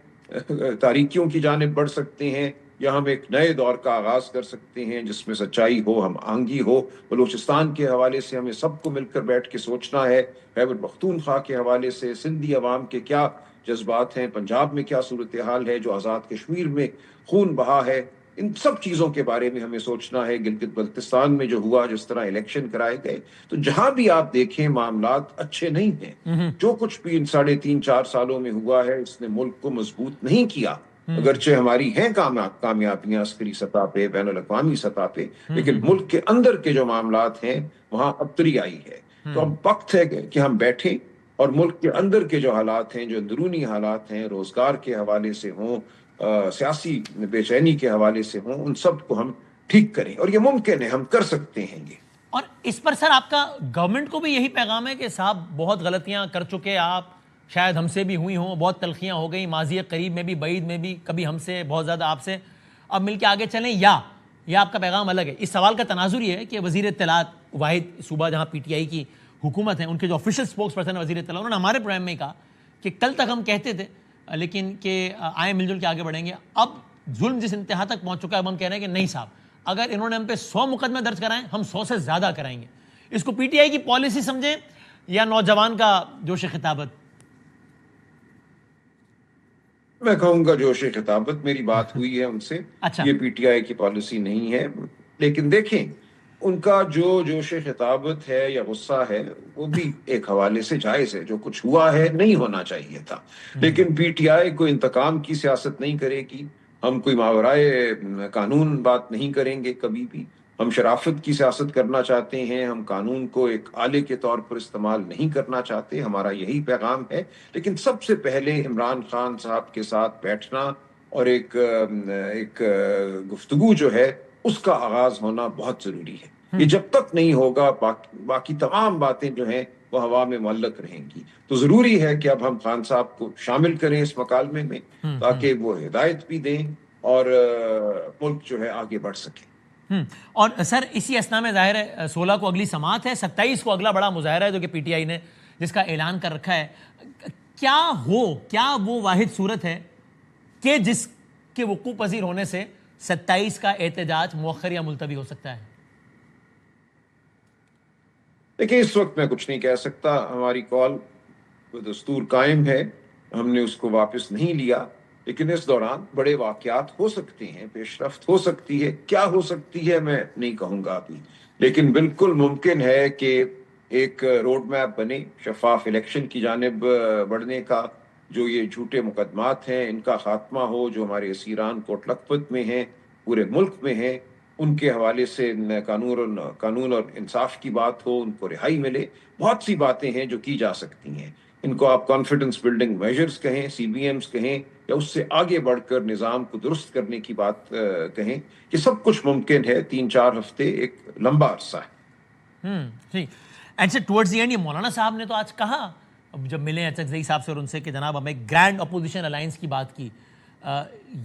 تاریکیوں کی جانب بڑھ سکتے ہیں، یا ہم ایک نئے دور کا آغاز کر سکتے ہیں جس میں سچائی ہو، ہم آہنگی ہو. بلوچستان کے حوالے سے ہمیں سب کو مل کر بیٹھ کے سوچنا ہے، خیبر پختونخوا کے حوالے سے سندھی عوام کے کیا جذبات ہیں، پنجاب میں کیا صورتحال ہے، جو آزاد کشمیر میں خون بہا ہے، ان سب چیزوں کے بارے میں ہمیں سوچنا ہے. گلگت بلتستان میں جو ہوا، جس طرح الیکشن کرائے گئے، تو جہاں بھی آپ دیکھیں معاملات اچھے نہیں ہیں. جو کچھ بھی ان 3.5-4 سالوں میں ہوا ہے اس نے ملک کو مضبوط نہیں کیا. اگرچہ ہماری ہیں کامیابیاں عسکری سطح پہ، بین الاقوامی سطح پہ، لیکن ملک کے اندر کے جو معاملات ہیں وہاں ابتری آئی ہے. تو اب وقت ہے کہ ہم بیٹھیں اور ملک کے اندر کے جو حالات ہیں، جو اندرونی حالات ہیں، روزگار کے حوالے سے ہوں، سیاسی بے چینی کے حوالے سے ہوں، ان سب کو ہم ٹھیک کریں. اور یہ ممکن ہے، ہم کر سکتے ہیں یہ. اور اس پر سر آپ کا گورنمنٹ کو بھی یہی پیغام ہے کہ صاحب بہت غلطیاں کر چکے آپ، شاید ہم سے بھی ہوئی ہوں، بہت تلخیاں ہو گئیں ماضی قریب میں بھی بعید میں بھی، کبھی ہم سے بہت زیادہ آپ سے، اب مل کے آگے چلیں، یا آپ کا پیغام الگ ہے؟ اس سوال کا تناظر یہ ہے کہ وزیر اطلاعات واحد صوبہ جہاں پی ٹی آئی کی حکومت ہے، ان کے جو آفیشیل اسپوکس پرسن ہے وزیر اطلاع، انہوں نے ہمارے پروگرام میں کہا کہ کل تک ہم کہتے تھے لیکن کہ آئیں مل جل کے آگے بڑھیں گے. اب ظلم جس انتہا تک پہنچ چکا ہے، اب ہم کہہ رہے ہیں کہ نہیں صاحب، اگر انہوں نے ہم پہ 100 مقدمے درج کرائیں، ہم 100 سے زیادہ کرائیں گے. اس کو پی ٹی آئی کی پالیسی سمجھیں یا نوجوان کا جوش خطابت؟ میں کہوں گا جوش خطابت. میری بات ہوئی ہے ان سے. اچھا. یہ پی ٹی آئی کی پالیسی نہیں ہے. لیکن دیکھیں ان کا جو جوش خطابت ہے یا غصہ ہے وہ بھی ایک حوالے سے جائز ہے. جو کچھ ہوا ہے نہیں ہونا چاہیے تھا. لیکن پی ٹی آئی کوئی انتقام کی سیاست نہیں کرے گی. ہم کوئی ماورائے قانون بات نہیں کریں گے کبھی بھی. ہم شرافت کی سیاست کرنا چاہتے ہیں. ہم قانون کو ایک آلے کے طور پر استعمال نہیں کرنا چاہتے. ہمارا یہی پیغام ہے. لیکن سب سے پہلے عمران خان صاحب کے ساتھ بیٹھنا اور ایک گفتگو جو ہے اس کا آغاز ہونا بہت ضروری ہے. یہ جب تک نہیں ہوگا باقی تمام باتیں جو ہیں وہ ہوا میں معلق رہیں گی. تو ضروری ہے کہ اب ہم خان صاحب کو شامل کریں اس مکالمے میں تاکہ وہ ہدایت بھی دیں اور ملک جو ہے آگے بڑھ سکے. اور سر اسی اسنا میں ظاہر ہے 16 کو اگلی سماعت ہے، 27 کو اگلا بڑا مظاہرہ ہے جو کہ پی ٹی آئی نے جس کا اعلان کر رکھا ہے. کیا وہ واحد صورت ہے کہ جس کے وقوع پذیر ہونے سے 27 کا احتجاج مؤخر یا ملتوی ہو سکتا ہے؟ دیکھیں اس وقت میں کچھ نہیں کہہ سکتا. ہماری کال دستور قائم ہے، ہم نے اس کو واپس نہیں لیا. لیکن اس دوران بڑے واقعات ہو سکتے ہیں، پیش رفت ہو سکتی ہے. کیا ہو سکتی ہے میں نہیں کہوں گا ابھی، لیکن بالکل ممکن ہے کہ ایک روڈ میپ بنے شفاف الیکشن کی جانب بڑھنے کا. جو یہ جھوٹے مقدمات ہیں ان کا خاتمہ ہو، جو ہمارے اسیران کوٹ لکھپت میں ہیں، پورے ملک میں ہیں، ان کے حوالے سے قانون اور انصاف کی بات ہو، ان کو رہائی ملے. بہت سی باتیں ہیں جو کی جا سکتی ہیں. ان کو آپ کانفیڈنس بلڈنگ میجرز کہیں، سی بی ایمز کہیں، یا اس سے آگے بڑھ کر نظام کو درست کرنے کی بات کہیں. یہ سب کچھ ممکن ہے. 3-4 ہفتے ایک لمبا عرصہ ہے. ٹھیک. And sir towards the end یہ مولانا صاحب نے تو آج کہا جب ملے اچکزئی صاحب سے اور ان سے کہ جناب ہمیں گرینڈ اپوزیشن الائنس کی بات کی.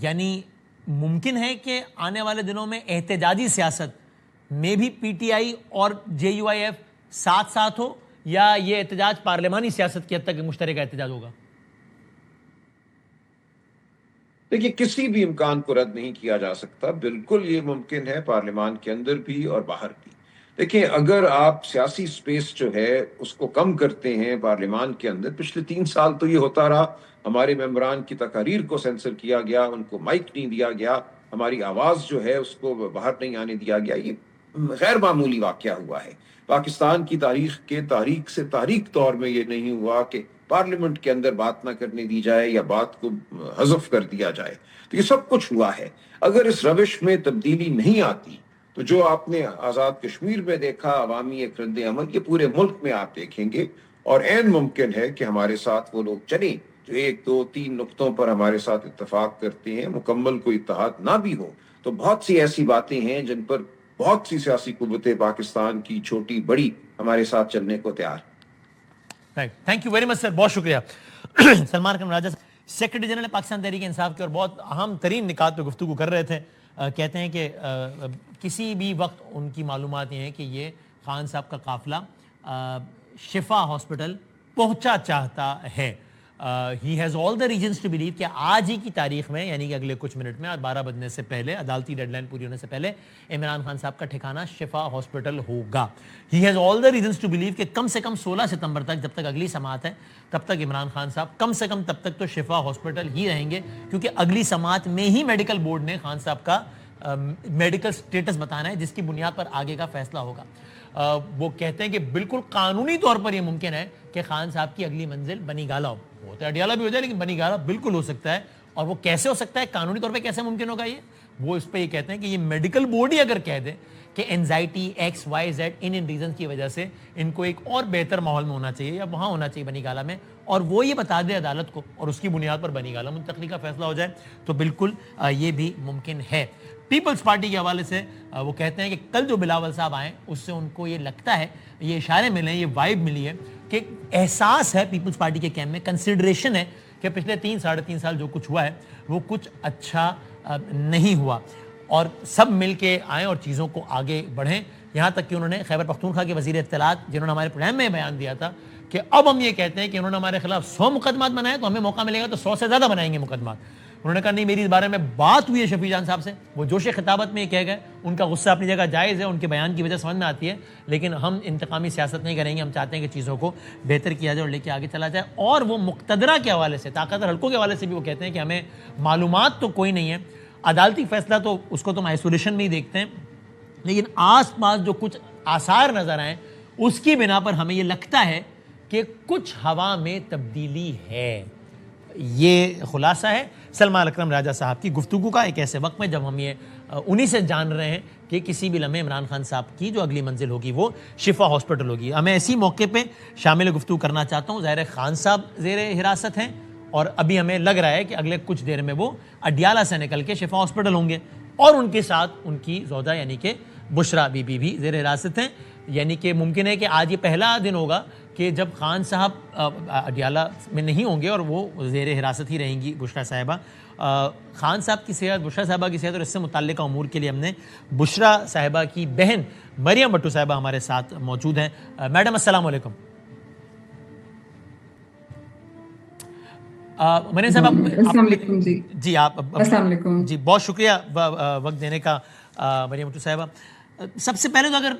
یعنی ممکن ہے کہ آنے والے دنوں میں احتجاجی سیاست میں بھی پی ٹی آئی اور جے یو آئی ایف ساتھ ساتھ ہو، یا یہ احتجاج پارلیمانی سیاست کی حد تک مشترکہ احتجاج ہوگا؟ دیکھیے کسی بھی امکان کو رد نہیں کیا جا سکتا. بالکل یہ ممکن ہے پارلیمان کے اندر بھی اور باہر بھی. دیکھیں اگر آپ سیاسی سپیس جو ہے اس کو کم کرتے ہیں پارلیمان کے اندر، پچھلے 3 سال تو یہ ہوتا رہا، ہمارے ممبران کی تقاریر کو سینسر کیا گیا، ان کو مائک نہیں دیا گیا، ہماری آواز جو ہے اس کو باہر نہیں آنے دیا گیا، یہ غیر معمولی واقعہ ہوا ہے۔ پاکستان کی تاریخ کے تاریخ سے تاریخ طور میں یہ نہیں ہوا کہ پارلیمنٹ کے اندر بات نہ کرنے دی جائے یا بات کو حذف کر دیا جائے، تو یہ سب کچھ ہوا ہے۔ اگر اس روش میں تبدیلی نہیں آتی تو جو آپ نے آزاد کشمیر میں دیکھا عوامی ایک رد عمل، یہ پورے ملک میں آپ دیکھیں گے، اور عین ممکن ہے کہ ہمارے ساتھ وہ لوگ چلیں جو 1 2 3 نقطوں پر ہمارے ساتھ اتفاق کرتے ہیں، مکمل کوئی اتحاد نہ بھی ہو تو بہت سی ایسی باتیں ہیں جن پر بہت سی سیاسی قوتیں پاکستان کی چھوٹی بڑی ہمارے ساتھ چلنے کو تیار۔ Right, thank you very much sir, بہت شکریہ۔ سلمان اکرم راجہ سیکرٹری جنرل پاکستان تحریک انصاف کے اور بہت اہم ترین نکات پہ گفتگو کر رہے تھے۔ کہتے ہیں کہ کسی بھی وقت ان کی معلومات یہ ہیں کہ یہ خان صاحب کا قافلہ شفا ہاسپٹل پہنچا چاہتا ہے۔ He has all the reasons to believe کہ آج ہی کی تاریخ میں، یعنی کہ اگلے کچھ منٹ میں 12 بجنے سے پہلے، عدالتی ڈیڈ لائن پوری ہونے سے پہلے، عمران خان صاحب کا ٹھکانہ شفا ہاسپٹل ہوگا۔ He has all the reasons to believe کہ کم سے کم 16 ستمبر تک، جب تک اگلی سماعت ہے، تب تک عمران خان صاحب کم سے کم تب تک تو شفا ہاسپٹل ہی رہیں گے، کیونکہ اگلی سماعت میں ہی میڈیکل بورڈ نے خان صاحب کا میڈیکل سٹیٹس بتانا ہے، جس کی بنیاد پر آگے کا فیصلہ ہوگا۔ وہ کہتے ہیں کہ بالکل قانونی طور پر یہ ممکن ہے کہ خان صاحب کی اگلی منزل بنی گالہ ہو، تو اڈیالہ بھی ہو جائے، لیکن بنی گالہ بالکل ہو سکتا ہے۔ اور وہ کیسے ہو سکتا ہے، قانونی طور پہ کیسے ممکن ہوگا یہ، وہ اس پہ یہ کہتے ہیں کہ یہ میڈیکل بورڈ ہی اگر کہہ دے کہ اینزائٹی ایکس وائی زیڈ ان ریزنز کی وجہ سے ان کو ایک اور بہتر ماحول میں ہونا چاہیے یا وہاں ہونا چاہیے بنی گالہ میں، اور وہ یہ بتا دے عدالت کو اور اس کی بنیاد پر بنی گالہ منتقلی کا فیصلہ ہو جائے، تو بالکل یہ بھی ممکن ہے۔ پیپلز پارٹی کے حوالے سے وہ کہتے ہیں کہ کل جو بلاول صاحب آئے اس سے ان کو یہ لگتا ہے، یہ اشارے ملے ہیں، یہ وائب ملی ہے کہ احساس ہے پیپلز پارٹی کے کیمپ میں، کنسیڈریشن ہے کہ پچھلے 3 ساڑھے 3 سال جو کچھ ہوا ہے وہ کچھ اچھا نہیں ہوا، اور سب مل کے آئیں اور چیزوں کو آگے بڑھیں۔ یہاں تک کہ انہوں نے خیبر پختونخوا کے وزیر اطلاعات، جنہوں نے ہمارے پروگرام میں بیان دیا تھا کہ اب ہم یہ کہتے ہیں کہ انہوں نے ہمارے خلاف 100 مقدمات بنائے تو ہمیں موقع ملے گا تو 100 سے زیادہ بنائیں گے مقدمات۔ انہوں نے کہا نہیں، میری اس بارے میں بات ہوئی ہے شفیع جان صاحب سے، وہ جوش خطابت میں یہ کہہ گئے، ان کا غصہ اپنی جگہ جائز ہے، ان کے بیان کی وجہ سمجھ میں آتی ہے، لیکن ہم انتقامی سیاست نہیں کریں گے، ہم چاہتے ہیں کہ چیزوں کو بہتر کیا جائے اور لے کے آگے چلا جائے۔ اور وہ مقتدرہ کے حوالے سے، طاقتور حلقوں کے حوالے سے بھی وہ کہتے ہیں کہ ہمیں معلومات تو کوئی نہیں ہے، عدالتی فیصلہ تو اس کو تم آئسولیشن میں ہی دیکھتے ہیں، لیکن آس پاس جو کچھ آثار نظر آئیں اس کی بنا پر ہمیں یہ لگتا ہے کہ کچھ ہوا میں تبدیلی ہے۔ یہ خلاصہ ہے سلمان اکرم راجہ صاحب کی گفتگو کا ایک ایسے وقت میں جب ہم یہ انہی سے جان رہے ہیں کہ کسی بھی لمحے عمران خان صاحب کی جو اگلی منزل ہوگی وہ شفا ہاسپٹل ہوگی۔ میں اسی موقع پہ شامل گفتگو کرنا چاہتا ہوں، ظاہر خان صاحب زیر حراست ہیں اور ابھی ہمیں لگ رہا ہے کہ اگلے کچھ دیر میں وہ اڈیالہ سے نکل کے شفا ہاسپٹل ہوں گے، اور ان کے ساتھ ان کی زوجہ یعنی کہ بشرا بی بی بھی زیر حراست ہیں، یعنی کہ ممکن ہے کہ آج یہ پہلا دن ہوگا کہ جب خان صاحب اڈیالہ میں نہیں ہوں گے اور وہ زیر حراست ہی رہیں گی بشرا صاحبہ۔ خان صاحب کی صحت، بشرا صاحبہ کی صحت اور اس سے متعلقہ امور کے لیے ہم نے بشرا صاحبہ کی بہن مریم بٹو صاحبہ ہمارے ساتھ موجود ہیں۔ میڈم السلام علیکم۔ مریم صاحب السلام علیکم۔ جی آپ السلام علیکم۔ جی بہت شکریہ وقت دینے کا مریم بٹو صاحبہ۔ سب سے پہلے تو اگر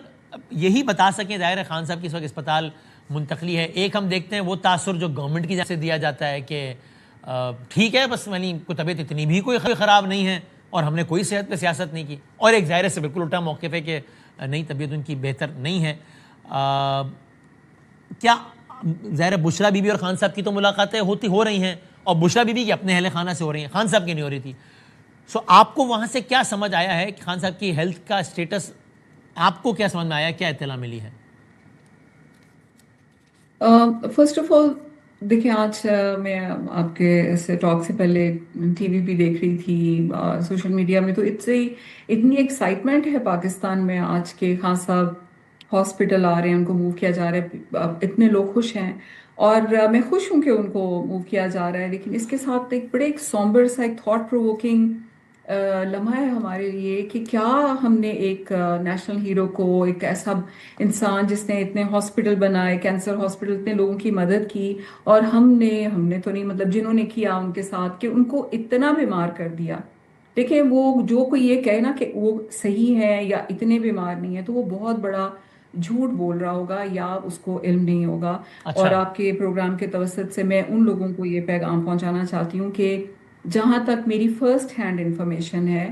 یہی بتا سکیں، ظاہر ہے خان صاحب کی اس وقت اسپتال منتقلی ہے، ایک ہم دیکھتے ہیں وہ تاثر جو گورنمنٹ کی جانب سے دیا جاتا ہے کہ ٹھیک ہے بس یعنی کوئی طبیعت اتنی بھی کوئی خراب نہیں ہے اور ہم نے کوئی صحت پہ سیاست نہیں کی، اور ایک ظاہر سے بالکل الٹا موقف ہے کہ نہیں، طبیعت ان کی بہتر نہیں ہے۔ کیا ظاہر بشرا بی بی اور خان صاحب کی تو ملاقاتیں ہو رہی ہیں، اور بشرا بی بی کی اپنے اہل خانہ سے ہو رہی ہیں، خان صاحب کی نہیں ہو رہی تھی، سو آپ کو وہاں سے کیا سمجھ آیا ہے کہ خان صاحب کی ہیلتھ کا اسٹیٹس آپ کو کیا سمجھ میں آیا، کیا اطلاع ملی ہے؟ فرسٹ آف آل دیکھیں، آج میں آپ کے اس ٹاک سے پہلے ٹی وی بھی دیکھ رہی تھی، سوشل میڈیا میں، تو اتنی ایکسائٹمنٹ ہے پاکستان میں آج کے خان صاحب ہاسپٹل آ رہے ہیں، ان کو موو کیا جا رہا ہے، اتنے لوگ خوش ہیں، اور میں خوش ہوں کہ ان کو موو کیا جا رہا ہے، لیکن اس کے ساتھ ایک بڑے سومبر سا ایک تھاٹ پرووکنگ لمحہ ہے ہمارے لیے کہ کیا ہم نے ایک نیشنل ہیرو کو، ایک ایسا انسان جس نے اتنے ہاسپٹل بنائے، کینسر ہاسپٹل، اتنے لوگوں کی مدد کی، اور ہم نے تو نہیں، مطلب جنہوں نے کیا ان کے ساتھ، کہ ان کو اتنا بیمار کر دیا دیکھیں وہ جو کوئی یہ کہے نا کہ وہ صحیح ہے یا اتنے بیمار نہیں ہے تو وہ بہت بڑا جھوٹ بول رہا ہوگا یا اس کو علم نہیں ہوگا. اور اچھا آپ کے پروگرام کے توسط سے میں ان لوگوں کو یہ پیغام پہنچانا چاہتی ہوں کہ جہاں تک میری فرسٹ ہینڈ انفارمیشن ہے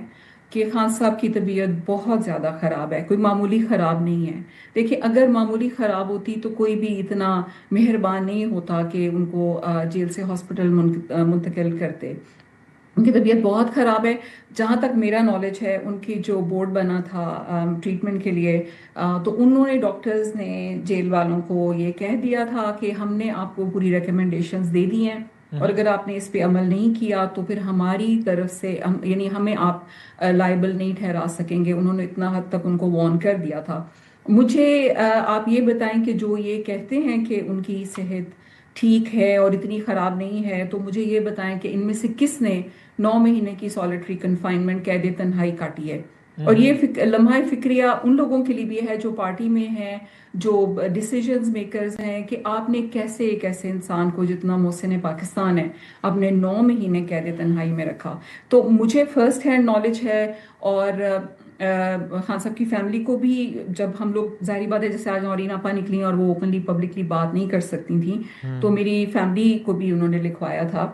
کہ خان صاحب کی طبیعت بہت زیادہ خراب ہے, کوئی معمولی خراب نہیں ہے. دیکھیں اگر معمولی خراب ہوتی تو کوئی بھی اتنا مہربان نہیں ہوتا کہ ان کو جیل سے ہاسپٹل منتقل کرتے. ان کی طبیعت بہت خراب ہے. جہاں تک میرا نالج ہے ان کی جو بورڈ بنا تھا ٹریٹمنٹ کے لیے, تو انہوں نے ڈاکٹرز نے جیل والوں کو یہ کہہ دیا تھا کہ ہم نے آپ کو پوری ریکمنڈیشنز دے دی ہیں اور اگر آپ نے اس پہ عمل نہیں کیا تو پھر ہماری طرف سے یعنی ہمیں آپ لائبل نہیں ٹھہرا سکیں گے. انہوں نے اتنا حد تک ان کو وارن کر دیا تھا. مجھے آپ یہ بتائیں کہ جو یہ کہتے ہیں کہ ان کی صحت ٹھیک ہے اور اتنی خراب نہیں ہے, تو مجھے یہ بتائیں کہ ان میں سے کس نے 9 مہینے کی سالٹری کنفائنمنٹ قید تنہائی کاٹی ہے. اور یہ لمحہ فکریہ ان لوگوں کے لیے بھی ہے جو پارٹی میں ہیں, جو ڈیسیجنز میکرز ہیں, کہ آپ نے کیسے ایک ایسے انسان کو جتنا محسن پاکستان ہے آپ نے 9 مہینے قید تنہائی میں رکھا. تو مجھے فرسٹ ہینڈ نالج ہے. اور خان صاحب کی فیملی کو بھی جب ہم لوگ, ظاہری بات ہے جیسے آج نورین آپا نکلی اور وہ اوپنلی پبلکلی بات نہیں کر سکتی تھیں تو میری فیملی کو بھی انہوں نے لکھوایا تھا.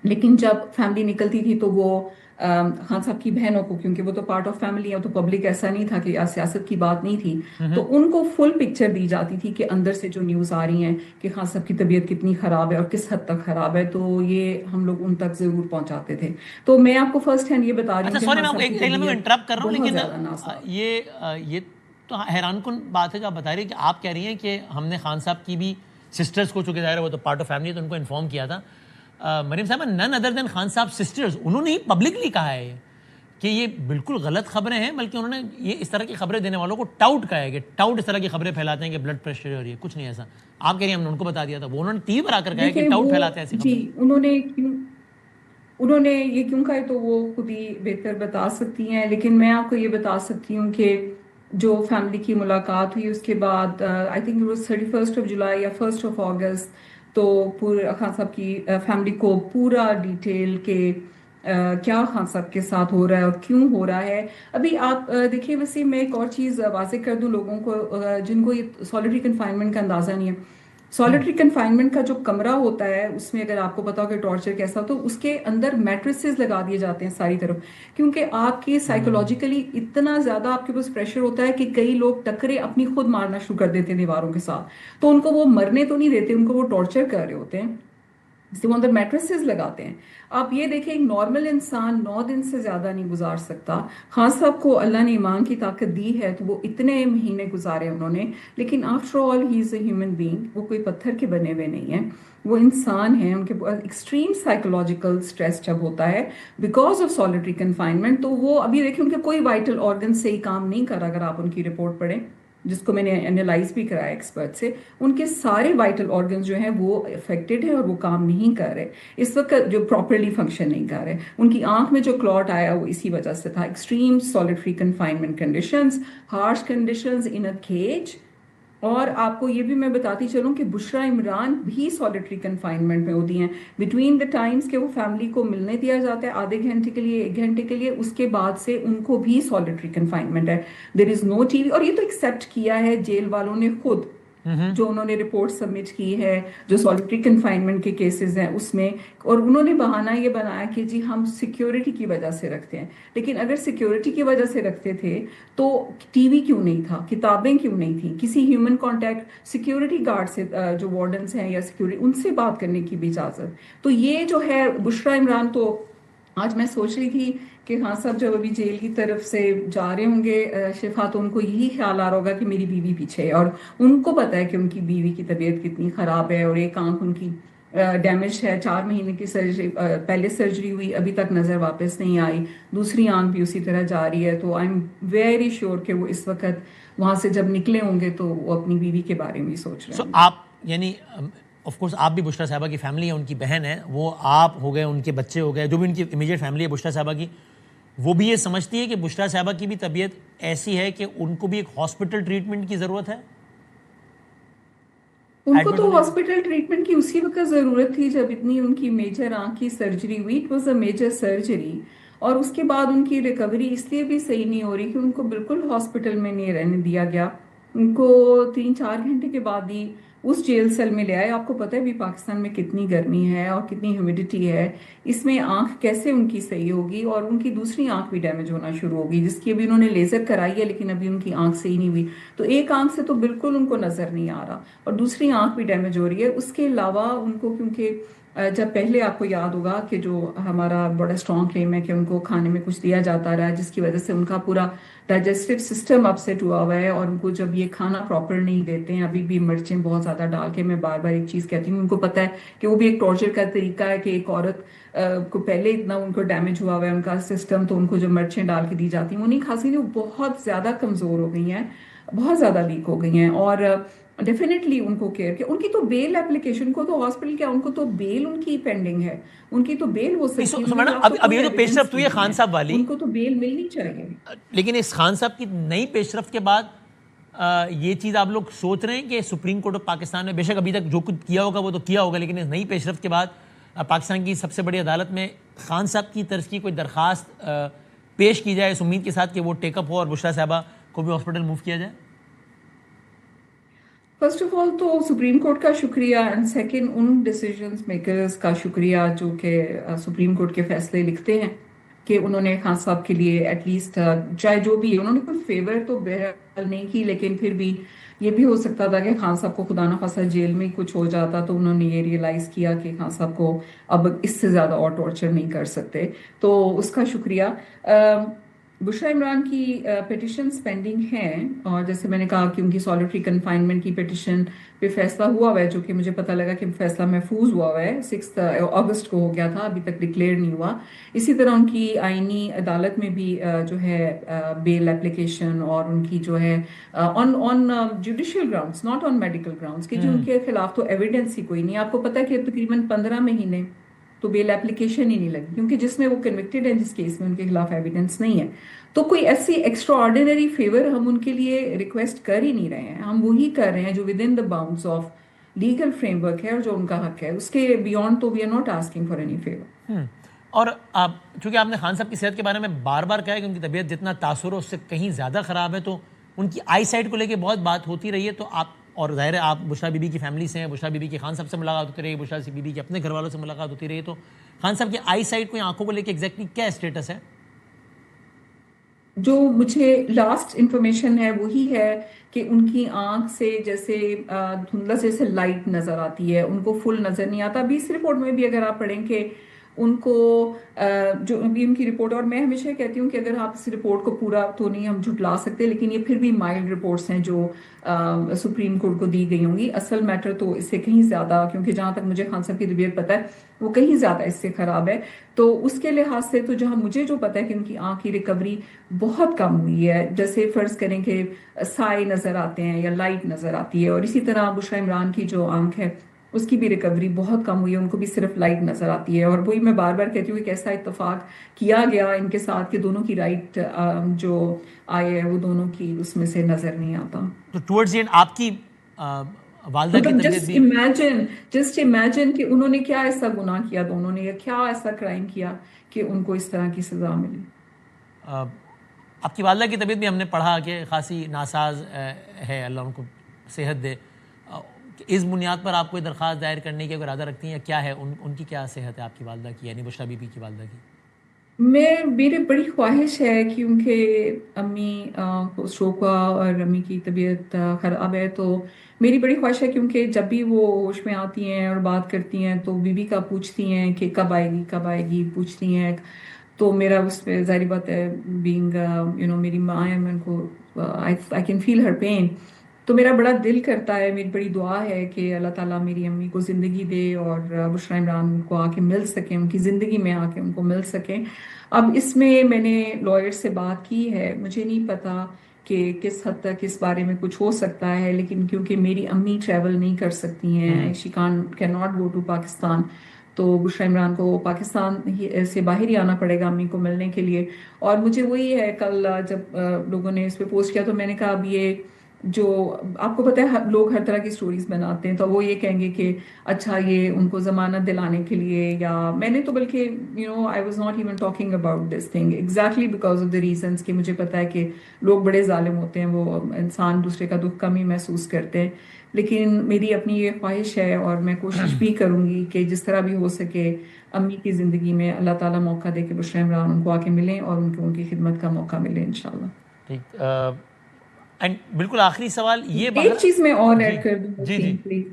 لیکن جب فیملی نکلتی تھی تو وہ خان صاحب کی بہنوں کو, کیونکہ وہ تو پارٹ آف فیملی ہے تو پبلک ایسا نہیں تھا کہ سیاست کی بات نہیں تھی, تو ان کو فل پکچر دی جاتی تھی کہ اندر سے جو نیوز آ رہی ہیں کہ خان صاحب کی طبیعت کتنی خراب ہے اور کس حد تک خراب ہے, تو یہ ہم لوگ ان تک ضرور پہنچاتے تھے. تو میں آپ کو فرسٹ ہینڈ یہ بتا رہی اچھا ہوں کہ سوری خان میں آپ کو صاحب کی ایک لمحہ انٹرپٹ کر طبیعت رہا ہوں, بہت لیکن زیادہ ناساز. یہ تو حیران کن بات ہے جو آپ بتا رہی ہیں کہ آپ کہہ رہی ہیں کہ ہم نے خان صاحب کی بھی سسٹرز کو, چونکہ ظاہر ہے وہ تو پارٹ آف فیملی ہے تو ان کو انفارم کیا تھا. مریم صاحبہ, نن ادر دین خان صاحب سسٹرز, انہوں نے ہی پبلکلی کہا ہے کہ یہ بالکل غلط خبریں ہیں, بلکہ انہوں نے یہ اس طرح کی خبریں دینے والوں کو ٹاؤٹ کہا ہے کہ ٹاؤٹ اس طرح کی خبریں پھیلاتے ہیں کہ بلڈ پریشر ہو رہی ہے, کچھ نہیں ایسا. آپ کہہ رہی ہیں ہم نے ان کو بتا دیا تھا, وہ انہوں نے ٹی وی پر آ کر کہا ہے کہ دیکھیں ٹاؤٹ وہ, پھیلاتے ہیں ایسی جی خبریں. انہوں نے یہ کیوں کہا ہے تو وہ خود ہی بہتر بتا سکتی ہیں. لیکن میں آپ کو یہ بتا سکتی ہوں کہ جو فیملی کی ملاقات ہوئی اس کے بعد آئی تھنک it was 31 جولائی یا 1 اگست, تو پورے خان صاحب کی فیملی کو پورا ڈیٹیل کہ کیا خان صاحب کے ساتھ ہو رہا ہے اور کیوں ہو رہا ہے. ابھی آپ دیکھیے ویسے میں ایک اور چیز واضح کر دوں لوگوں کو جن کو یہ سالٹری کنفائنمنٹ کا اندازہ نہیں ہے. سالٹری کنفائنمنٹ کا جو کمرہ ہوتا ہے اس میں اگر آپ کو پتا ہو کہ ٹارچر کیسا, تو اس کے اندر میٹریسز لگا دیے جاتے ہیں ساری طرف, کیونکہ آپ کے سائیکولوجیکلی اتنا زیادہ آپ کے پاس پریشر ہوتا ہے کہ کئی لوگ ٹکرے اپنی خود مارنا شروع کر دیتے ہیں دیواروں کے ساتھ, تو ان کو وہ مرنے تو نہیں دیتے, ان کو وہ ٹارچر کر رہے ہوتے ہیں, اس وہ اندر میٹریسز لگاتے ہیں. آپ یہ دیکھیں ایک نارمل انسان 9 دن سے زیادہ نہیں گزار سکتا. خان صاحب کو اللہ نے ایمان کی طاقت دی ہے تو وہ اتنے مہینے گزارے انہوں نے, لیکن after all he is a human being, وہ کوئی پتھر کے بنے ہوئے نہیں ہیں, وہ انسان ہیں. ان کے ایکسٹریم سائیکولوجیکل سٹریس جب ہوتا ہے بیکاز آف سالٹری کنفائنمنٹ, تو وہ ابھی دیکھیں ان کے کوئی وائٹل آرگن سے ہی کام نہیں کر رہا. اگر آپ ان کی رپورٹ پڑھیں جس کو میں نے انالائز بھی کرایا ایکسپرٹ سے, ان کے سارے وائٹل آرگنز جو ہیں وہ افیکٹڈ ہیں اور وہ کام نہیں کر رہے اس وقت, جو پراپرلی فنکشن نہیں کر رہے. ان کی آنکھ میں جو کلاٹ آیا وہ اسی وجہ سے تھا. Extreme solitary confinement conditions, harsh conditions in a cage. اور آپ کو یہ بھی میں بتاتی چلوں کہ بشرا عمران بھی سالٹری کنفائنمنٹ میں ہوتی ہیں بٹوین دا ٹائمز کہ وہ فیملی کو ملنے دیا جاتا ہے آدھے گھنٹے کے لیے 1 گھنٹے کے لیے, اس کے بعد سے ان کو بھی سالٹری کنفائنمنٹ ہے. دیر از نو ٹی وی, اور یہ تو ایکسیپٹ کیا ہے جیل والوں نے خود, جو انہوں نے رپورٹ سبمٹ کی ہے جو سالٹری کنفائنمنٹ کے کیسز ہیں اس میں, اور انہوں نے بہانہ یہ بنایا کہ جی ہم سیکیورٹی کی وجہ سے رکھتے ہیں. لیکن اگر سیکیورٹی کی وجہ سے رکھتے تھے تو ٹی وی کیوں نہیں تھا, کتابیں کیوں نہیں تھیں, کسی ہیومن کانٹیکٹ سیکیورٹی گارڈ سے جو وارڈنس ہیں یا سیکیورٹی ان سے بات کرنے کی بھی اجازت. تو یہ جو ہے بشرا عمران, تو آج میں سوچ رہی تھی کہ خان صاحب جب ابھی جیل کی طرف سے جا رہے ہوں گے شفا, تو ان کو یہی خیال آ رہا ہوگا کہ میری بیوی پیچھے ہے, اور ان کو پتا ہے کہ ان کی بیوی کی طبیعت کتنی خراب ہے, اور ایک آنکھ ان کی ڈیمیج ہے, 4 مہینے کی سرجری, پہلے سرجری ہوئی ابھی تک نظر واپس نہیں آئی, دوسری آنکھ بھی اسی طرح جا رہی ہے. تو آئی ایم ویری شیور کہ وہ اس وقت وہاں سے جب نکلے ہوں گے تو وہ اپنی بیوی کے بارے میں سوچ رہے سو ہیں. آپ یعنی آف کورس آپ بھی بشرا صاحبہ کی فیملی ہے, ان کی بہن ہے, وہ آپ ہو گئے, ان کے بچے ہو گئے, جو بھی ان کی امیجیٹ فیملی ہے بشرا صاحبہ کی, وہ بھی یہ سمجھتی ہے کہ بشرا صاحبہ کی بھی طبیعت ایسی ہے کہ ان کو بھی ایک ہاسپٹل ٹریٹمنٹ کی ضرورت ہے. ان کو تو ہاسپٹل ٹریٹمنٹ کی اسی وقت ضرورت تھی جب اتنی ان کی میجر آنکھ کی سرجری ہوئی. It was a major surgery, اور اس کے بعد ان کی ریکوری اس لیے بھی صحیح نہیں ہو رہی کہ ان کو بالکل ہاسپٹل میں نہیں رہنے دیا گیا. ان کو 3-4 گھنٹے کے بعد ہی اس جیل سیل میں لے آئے. آپ کو پتہ ہے بھی پاکستان میں کتنی گرمی ہے اور کتنی ہیومیڈیٹی ہے. اس میں آنکھ کیسے ان کی صحیح ہوگی, اور ان کی دوسری آنکھ بھی ڈیمیج ہونا شروع ہوگی, جس کی ابھی انہوں نے لیزر کرائی ہے لیکن ابھی ان کی آنکھ صحیح نہیں ہوئی. تو ایک آنکھ سے تو بالکل ان کو نظر نہیں آ رہا اور دوسری آنکھ بھی ڈیمیج ہو رہی ہے. اس کے علاوہ ان کو کیونکہ جب پہلے آپ کو یاد ہوگا کہ جو ہمارا بڑا اسٹرانگ کلیم ہے کہ ان کو کھانے میں کچھ دیا جاتا رہا ہے جس کی وجہ سے ان کا پورا ڈائجسٹو سسٹم اپسیٹ ہوا ہوا ہے, اور ان کو جب یہ کھانا پراپر نہیں دیتے ہیں, ابھی بھی مرچیں بہت زیادہ ڈال کے, میں بار بار ایک چیز کہتی ہوں, ان کو پتہ ہے کہ وہ بھی ایک ٹارچر کا طریقہ ہے کہ ایک عورت کو پہلے اتنا ان کو ڈیمیج ہوا ہوا ہے ان کا سسٹم, تو ان کو جو مرچیں ڈال کے دی جاتی ہیں وہ نہیں کھا سکتی. وہ بہت زیادہ کمزور ہو گئی ہیں, بہت زیادہ ویک ہو گئی ہیں. اور ڈیفینیٹلی ان کو کیئر کیا. ان کی تو بیل اپلیکیشن کو تو ہاسپٹل کیا, ان کو تو بیل ان کی پینڈنگ ہے, ان کی تو بیل ہو سکتی ہے. میڈم اب یہ جو پیش رفت ہوئی ہے خان صاحب والی, ان کو تو بیل ملنی چاہیے. لیکن اس خان صاحب کی نئی پیش رفت کے بعد یہ چیز آپ لوگ سوچ رہے ہیں کہ سپریم کورٹ آف پاکستان نے بے شک ابھی تک جو کچھ کیا ہوگا وہ تو کیا ہوگا, لیکن اس نئی پیش رفت کے بعد پاکستان کی سب سے بڑی عدالت میں خان صاحب کی طرز کی کوئی درخواست پیش کی جائے اس امید کے ساتھ کہ وہ ٹیک اپ ہو اور بشرا صاحبہ کو بھی ہاسپٹل موو کیا جائے؟ فرسٹ آف آل تو سپریم کورٹ کا شکریہ, and second in decisions makers کا شکریہ جو کہ سپریم کورٹ کے فیصلے لکھتے ہیں کہ انہوں نے خان صاحب کے لیے ایٹ لیسٹ چاہے جو بھی ہے, انہوں نے کوئی فیور تو بہرحال نہیں کی, لیکن پھر بھی یہ بھی ہو سکتا تھا کہ خان صاحب کو خدا نہ خواستہ جیل میں کچھ ہو جاتا, تو انہوں نے یہ ریئلائز کیا کہ خان صاحب کو اب اس سے زیادہ اور ٹارچر نہیں کر سکتے, تو اس کا شکریہ. بشرا عمران کی پیٹیشنز پینڈنگ ہیں, اور جیسے میں نے کہا کہ ان کی سالٹری کنفائنمنٹ کی پیٹیشن پہ فیصلہ ہوا ہوا ہے, جو کہ مجھے پتہ لگا کہ فیصلہ محفوظ ہوا ہوا ہے, 6 اگست کو ہو گیا تھا, ابھی تک ڈکلیئر نہیں ہوا. اسی طرح ان کی آئینی عدالت میں بھی جو ہے بیل اپلیکیشن اور ان کی جو ہے on judicial grounds, not on medical grounds, کہ جو ان کے خلاف تو ایویڈنس ہی کوئی نہیں. آپ کو پتہ ہے کہ تقریباً 15 مہینے تو بیل اپلیکیشن ہی نہیں لگی, کیونکہ جس میں وہ کنوکٹڈ ہیں جس کیس میں ان کے خلاف ایویڈنس نہیں ہے. تو کوئی ایسی ایکسٹرا آرڈینری فیور ہم ان کے لیے ریکویسٹ کر ہی نہیں رہے ہیں, ہم وہی کر رہے ہیں جو with in the bounds of legal frame work ہے اور جو ان کا حق ہے, اس کے بیونڈ تو we are not asking for any favour. اور چونکہ آپ نے خان صاحب کی صحت کے بارے میں بار بار کہا ہے کہ ان کی طبیعت جتنا تاثر ہو اس سے کہیں زیادہ خراب ہے, تو ان کی آئی سائٹ کو لے کے بہت بات ہوتی رہی ہے, تو آپ اور ظاہر ہے آپ بشرا بی بی کی فیملی سے ہیں, بشرا بی بی کی خان صاحب سے ملاقات ہوتی رہی, بشرا بی بی کے اپنے گھر والوں سے ملاقات ہوتی رہی, تو خان صاحب کی آئی سائٹ کو, آنکھوں کو لے کے ایگزیکٹلی کیا اسٹیٹس ہے؟ جو مجھے لاسٹ انفارمیشن ہے وہی ہے کہ ان کی آنکھ سے جیسے دھندلا جیسے لائٹ نظر آتی ہے, ان کو فل نظر نہیں آتا. ابھی اس رپورٹ میں بھی اگر آپ پڑھیں کہ ان کو جو ابھی ان کی رپورٹ, اور میں ہمیشہ کہتی ہوں کہ اگر آپ اس رپورٹ کو پورا تو نہیں ہم جھٹلا سکتے, لیکن یہ پھر بھی مائلڈ رپورٹس ہیں جو سپریم کورٹ کو دی گئی ہوں گی. اصل میٹر تو اس سے کہیں زیادہ, کیونکہ جہاں تک مجھے خان صاحب کی طبیعت پتہ ہے وہ کہیں زیادہ اس سے خراب ہے, تو اس کے لحاظ سے تو جہاں مجھے جو پتہ ہے کہ ان کی آنکھ کی ریکوری بہت کم ہوئی ہے, جیسے فرض کریں کہ سائے نظر آتے ہیں یا لائٹ نظر آتی ہے, اور اسی طرح بشرا عمران کی جو آنکھ ہے اس کی بھی ریکوری بہت کم ہوئی ہے, ان کو بھی صرف لائٹ نظر آتی ہے. اور وہی میں بار بار کہتی ہوں کہ ایسا اتفاق کیا گیا ان کے ساتھ کہ دونوں کی رائٹ جو آئے ہے وہ دونوں کی اس میں سے نظر نہیں آتا. تو ٹورڈز دی اینڈ آپ کی والدہ کی طبیعت بھی, جسٹ امیجن کہ انہوں نے کیا ایسا گناہ کیا دونوں نے, یا کیا ایسا کرائم کیا کہ ان کو اس طرح کی سزا ملی. آپ کی والدہ کی طبیعت بھی ہم نے پڑھا کہ خاصی ناساز ہے, اللہ ان کو صحت دے. اس بنیاد پر آپ کوئی درخواست دائر کرنے کی اگر ارادہ رکھتی ہیں, یا کیا ہے ان کی کیا صحت ہے آپ کی والدہ کی, یعنی بشرا بی بی کی والدہ کی؟ میری بڑی خواہش ہے کیونکہ امی کو اسٹروک ہوا اور امی کی طبیعت خراب ہے, تو میری بڑی خواہش ہے کیونکہ جب بھی وہ ہوش میں آتی ہیں اور بات کرتی ہیں تو بی بی کا پوچھتی ہیں کہ کب آئے گی پوچھتی ہیں, تو میرا اس پہ ظاہری بات ہے بینگ میری ماں ہے, میں ان کو I can feel Hare pain, تو میرا بڑا دل کرتا ہے, میری بڑی دعا ہے کہ اللہ تعالیٰ میری امی کو زندگی دے اور بشرا عمران کو آ کے مل سکیں, ان کی زندگی میں آ کے ان کو مل سکیں. اب اس میں نے لائر سے بات کی ہے, مجھے نہیں پتا کہ کس حد تک اس بارے میں کچھ ہو سکتا ہے, لیکن کیونکہ میری امی ٹریول نہیں کر سکتی ہیں, she can not go to Pakistan, تو بشرا عمران کو پاکستان سے باہر ہی آنا پڑے گا امی کو ملنے کے لیے. اور مجھے وہی ہے, کل جب لوگوں نے اس پہ پوسٹ کیا تو میں نے کہا اب یہ جو آپ کو پتہ ہے لوگ ہر طرح کی سٹوریز بناتے ہیں، تو وہ یہ کہیں گے کہ اچھا یہ ان کو ضمانت دلانے کے لیے، یا میں نے تو بلکہ I was not even talking about this thing exactly because of the reasons کہ مجھے پتا ہے کہ لوگ بڑے ظالم ہوتے ہیں، وہ انسان دوسرے کا دکھ کم ہی محسوس کرتے ہیں. لیکن میری اپنی یہ خواہش ہے اور میں کوشش بھی کروں گی کہ جس طرح بھی ہو سکے امی کی زندگی میں اللہ تعالیٰ موقع دے کہ بشرا عمران ان کو آ کے ملیں اور ان کی خدمت کا موقع ملے انشاءاللہ. ٹھیک. اینڈ بالکل آخری سوال یہ ایک چیز میں اور جی ایڈ کر دوں جی جی پلیز.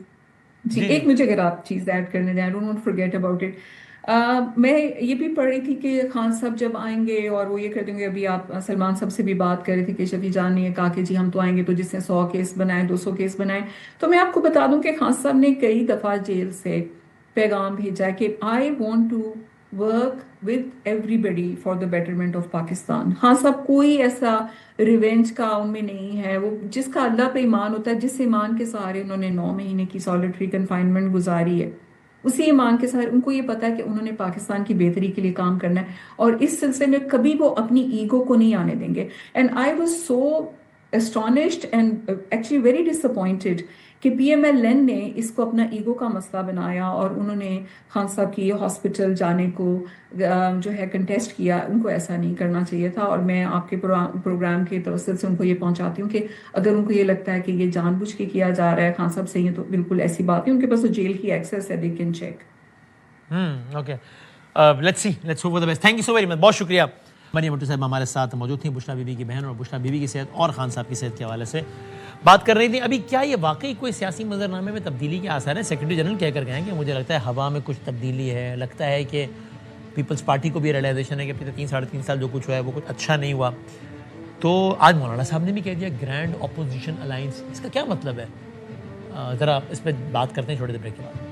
جی جی ایک مجھے اگر آپ چیز ایڈ کرنے دیں، I don't want forget about it. میں یہ بھی پڑھ رہی تھی کہ خان صاحب جب آئیں گے اور وہ یہ کر دیں گے، ابھی آپ سلمان صاحب سے بھی بات کر رہے تھے کہ شفیع جان نے کہا کہ جی ہم تو آئیں گے تو جس نے 100 کیس بنائے 200 کیس بنائے. تو میں آپ کو بتا دوں کہ خان صاحب نے کئی دفعہ جیل سے پیغام بھیجا ہے کہ I want to work with everybody for the betterment of Pakistan. ہاں صاحب کوئی ایسا ریونج کا ان میں نہیں ہے، وہ جس کا اللہ پہ ایمان ہوتا ہے، جس ایمان کے سہارے انہوں نے 9 مہینے کی سالٹری کنفائنمنٹ گزاری ہے، اسی ایمان کے سہارے ان کو یہ پتا ہے کہ انہوں نے پاکستان کی بہتری کے لیے کام کرنا ہے، اور اس سلسلے میں کبھی وہ اپنی ایگو کو نہیں آنے دیں گے. And I was so astonished and actually very disappointed کہ پی ایم ایل این نے اس کو اپنا ایگو کا مسئلہ بنایا، اور انہوں نے خان صاحب کی ہاسپٹل جانے کو جو ہے کنٹیسٹ کیا. ان کو ایسا نہیں کرنا چاہیے تھا، اور میں آپ کے پروگرام کے توسط سے ان کو یہ پہنچاتی ہوں کہ اگر ان کو یہ لگتا ہے کہ یہ جان بوجھ کے کیا جا رہا ہے خان صاحب سے، یہ تو بالکل ایسی بات ہے، ان کے پاس تو جیل کی ایکسیس ہے، they can check. Okay let's hope for the best. Thank you so very much. بہت شکریہ. مریم بھٹو صاحب ہمارے ساتھ موجود تھیں، بشرا بی بی کی بہن، اور بشرا بی بی کی صحت اور خان صاحب کی صحت کے حوالے سے بات کر رہی تھی. ابھی کیا یہ واقعی کوئی سیاسی منظرنامے میں تبدیلی کے آثار ہیں؟ سیکرٹری جنرل کہہ کر گئے ہیں کہ مجھے لگتا ہے ہوا میں کچھ تبدیلی ہے، لگتا ہے کہ پیپلز پارٹی کو بھی ریئلائزیشن ہے کہ پچھلے 3-3.5 سال جو کچھ ہوا ہے وہ کچھ اچھا نہیں ہوا. تو آج مولانا صاحب نے بھی کہہ دیا گرینڈ اپوزیشن الائنس، اس کا کیا مطلب ہے؟ ذرا اس پہ بات کرتے ہیں چھوٹے دیر بریک کے بعد.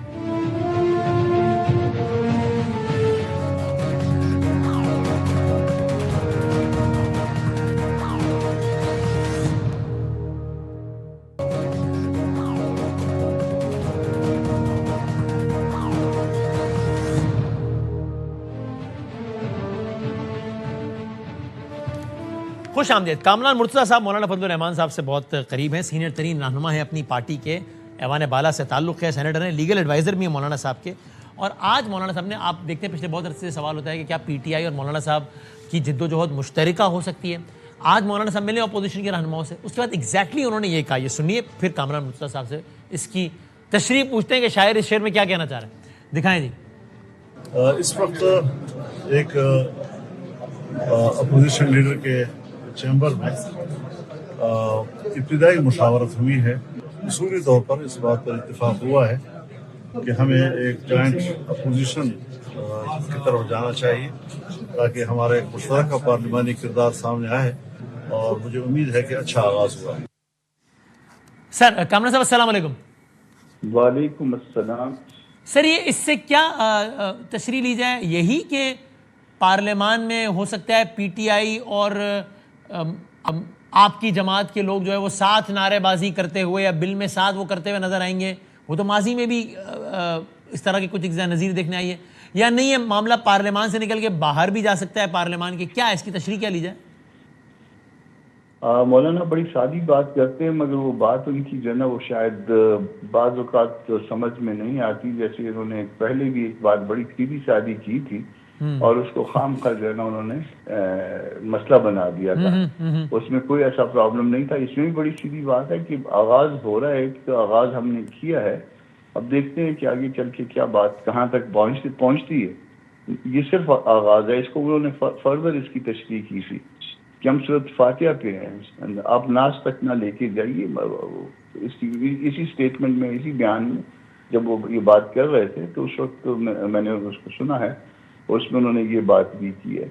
خوش آمدید. کامران مرتضیٰ صاحب مولانا فضل الرحمان صاحب سے بہت قریب ہیں، سینئر ترین رہنما ہے اپنی پارٹی کے، ایوان بالا سے تعلق ہے، سینیٹر ہیں، لیگل ایڈوائزر بھی ہیں مولانا صاحب کے. اور آج مولانا صاحب نے، آپ دیکھتے ہیں پچھلے بہت عرصے سے سوال ہوتا ہے کہ کیا پی ٹی آئی اور مولانا صاحب کی جد و جہد مشترکہ ہو سکتی ہے. آج مولانا صاحب ملے اپوزیشن کے رہنماؤں سے، اس کے بعد ایگزیکٹلی انہوں نے یہ کہا. یہ سنیے، پھر کامران مرتضیٰ صاحب سے اس کی تشریح پوچھتے ہیں کہ شاعر اس شعر میں کیا کہنا چاہ رہے ہیں. دکھائیں جی. اس وقت ایک اپوزیشن لیڈر کے چیمبر میں ابتدائی مشاورت ہوئی ہے. اصولی طور پر اس بات پر اتفاق ہوا ہے کہ ہمیں ایک جوائنٹ اپوزیشن کی طرف جانا چاہیے تاکہ ہمارا ایک مشترکہ پارلیمانی کردار سامنے آئے، اور مجھے امید ہے کہ اچھا آغاز ہوا ہے. سر کامران صاحب السلام علیکم. وعلیکم السلام. سر یہ اس سے کیا تشریح لی جائے؟ یہی کہ پارلیمان میں ہو سکتا ہے پی ٹی آئی اور آپ کی جماعت کے لوگ جو ہے وہ ساتھ نعرے بازی کرتے ہوئے یا بل میں ساتھ وہ کرتے ہوئے نظر آئیں گے؟ وہ تو ماضی میں بھی اس طرح کی کچھ نظیر دیکھنے آئی ہے. یا نہیں یہ معاملہ پارلیمان سے نکل کے باہر بھی جا سکتا ہے پارلیمان کے؟ کیا اس کی تشریح کیا لی جائے؟ مولانا بڑی سادی بات کرتے ہیں، مگر وہ بات ان کی جو ہے نا وہ شاید بعض اوقات سمجھ میں نہیں آتی. جیسے انہوں نے پہلے بھی ایک بات بڑی سیدھی سادی کی تھی اور اس کو خام خواہ جو ہے نا انہوں نے مسئلہ بنا دیا تھا. اس میں کوئی ایسا پرابلم نہیں تھا. اس میں بھی بڑی سیدھی بات ہے کہ آغاز ہو رہا ہے، تو آغاز ہم نے کیا ہے. اب دیکھتے ہیں کہ آگے چل کے کیا بات کہاں تک پہنچتی ہے. یہ صرف آغاز ہے. اس کو انہوں نے فردر اس کی تشریح کی تھی کہ ہم صورت فاتحہ پہ ہیں، آپ ناز تک نہ لے کے جائیے. اسی سٹیٹمنٹ میں، اسی بیان میں جب وہ یہ بات کر رہے تھے تو اس وقت میں نے اس کو سنا ہے، اور اس میں انہوں نے یہ بات بھی کی ہے.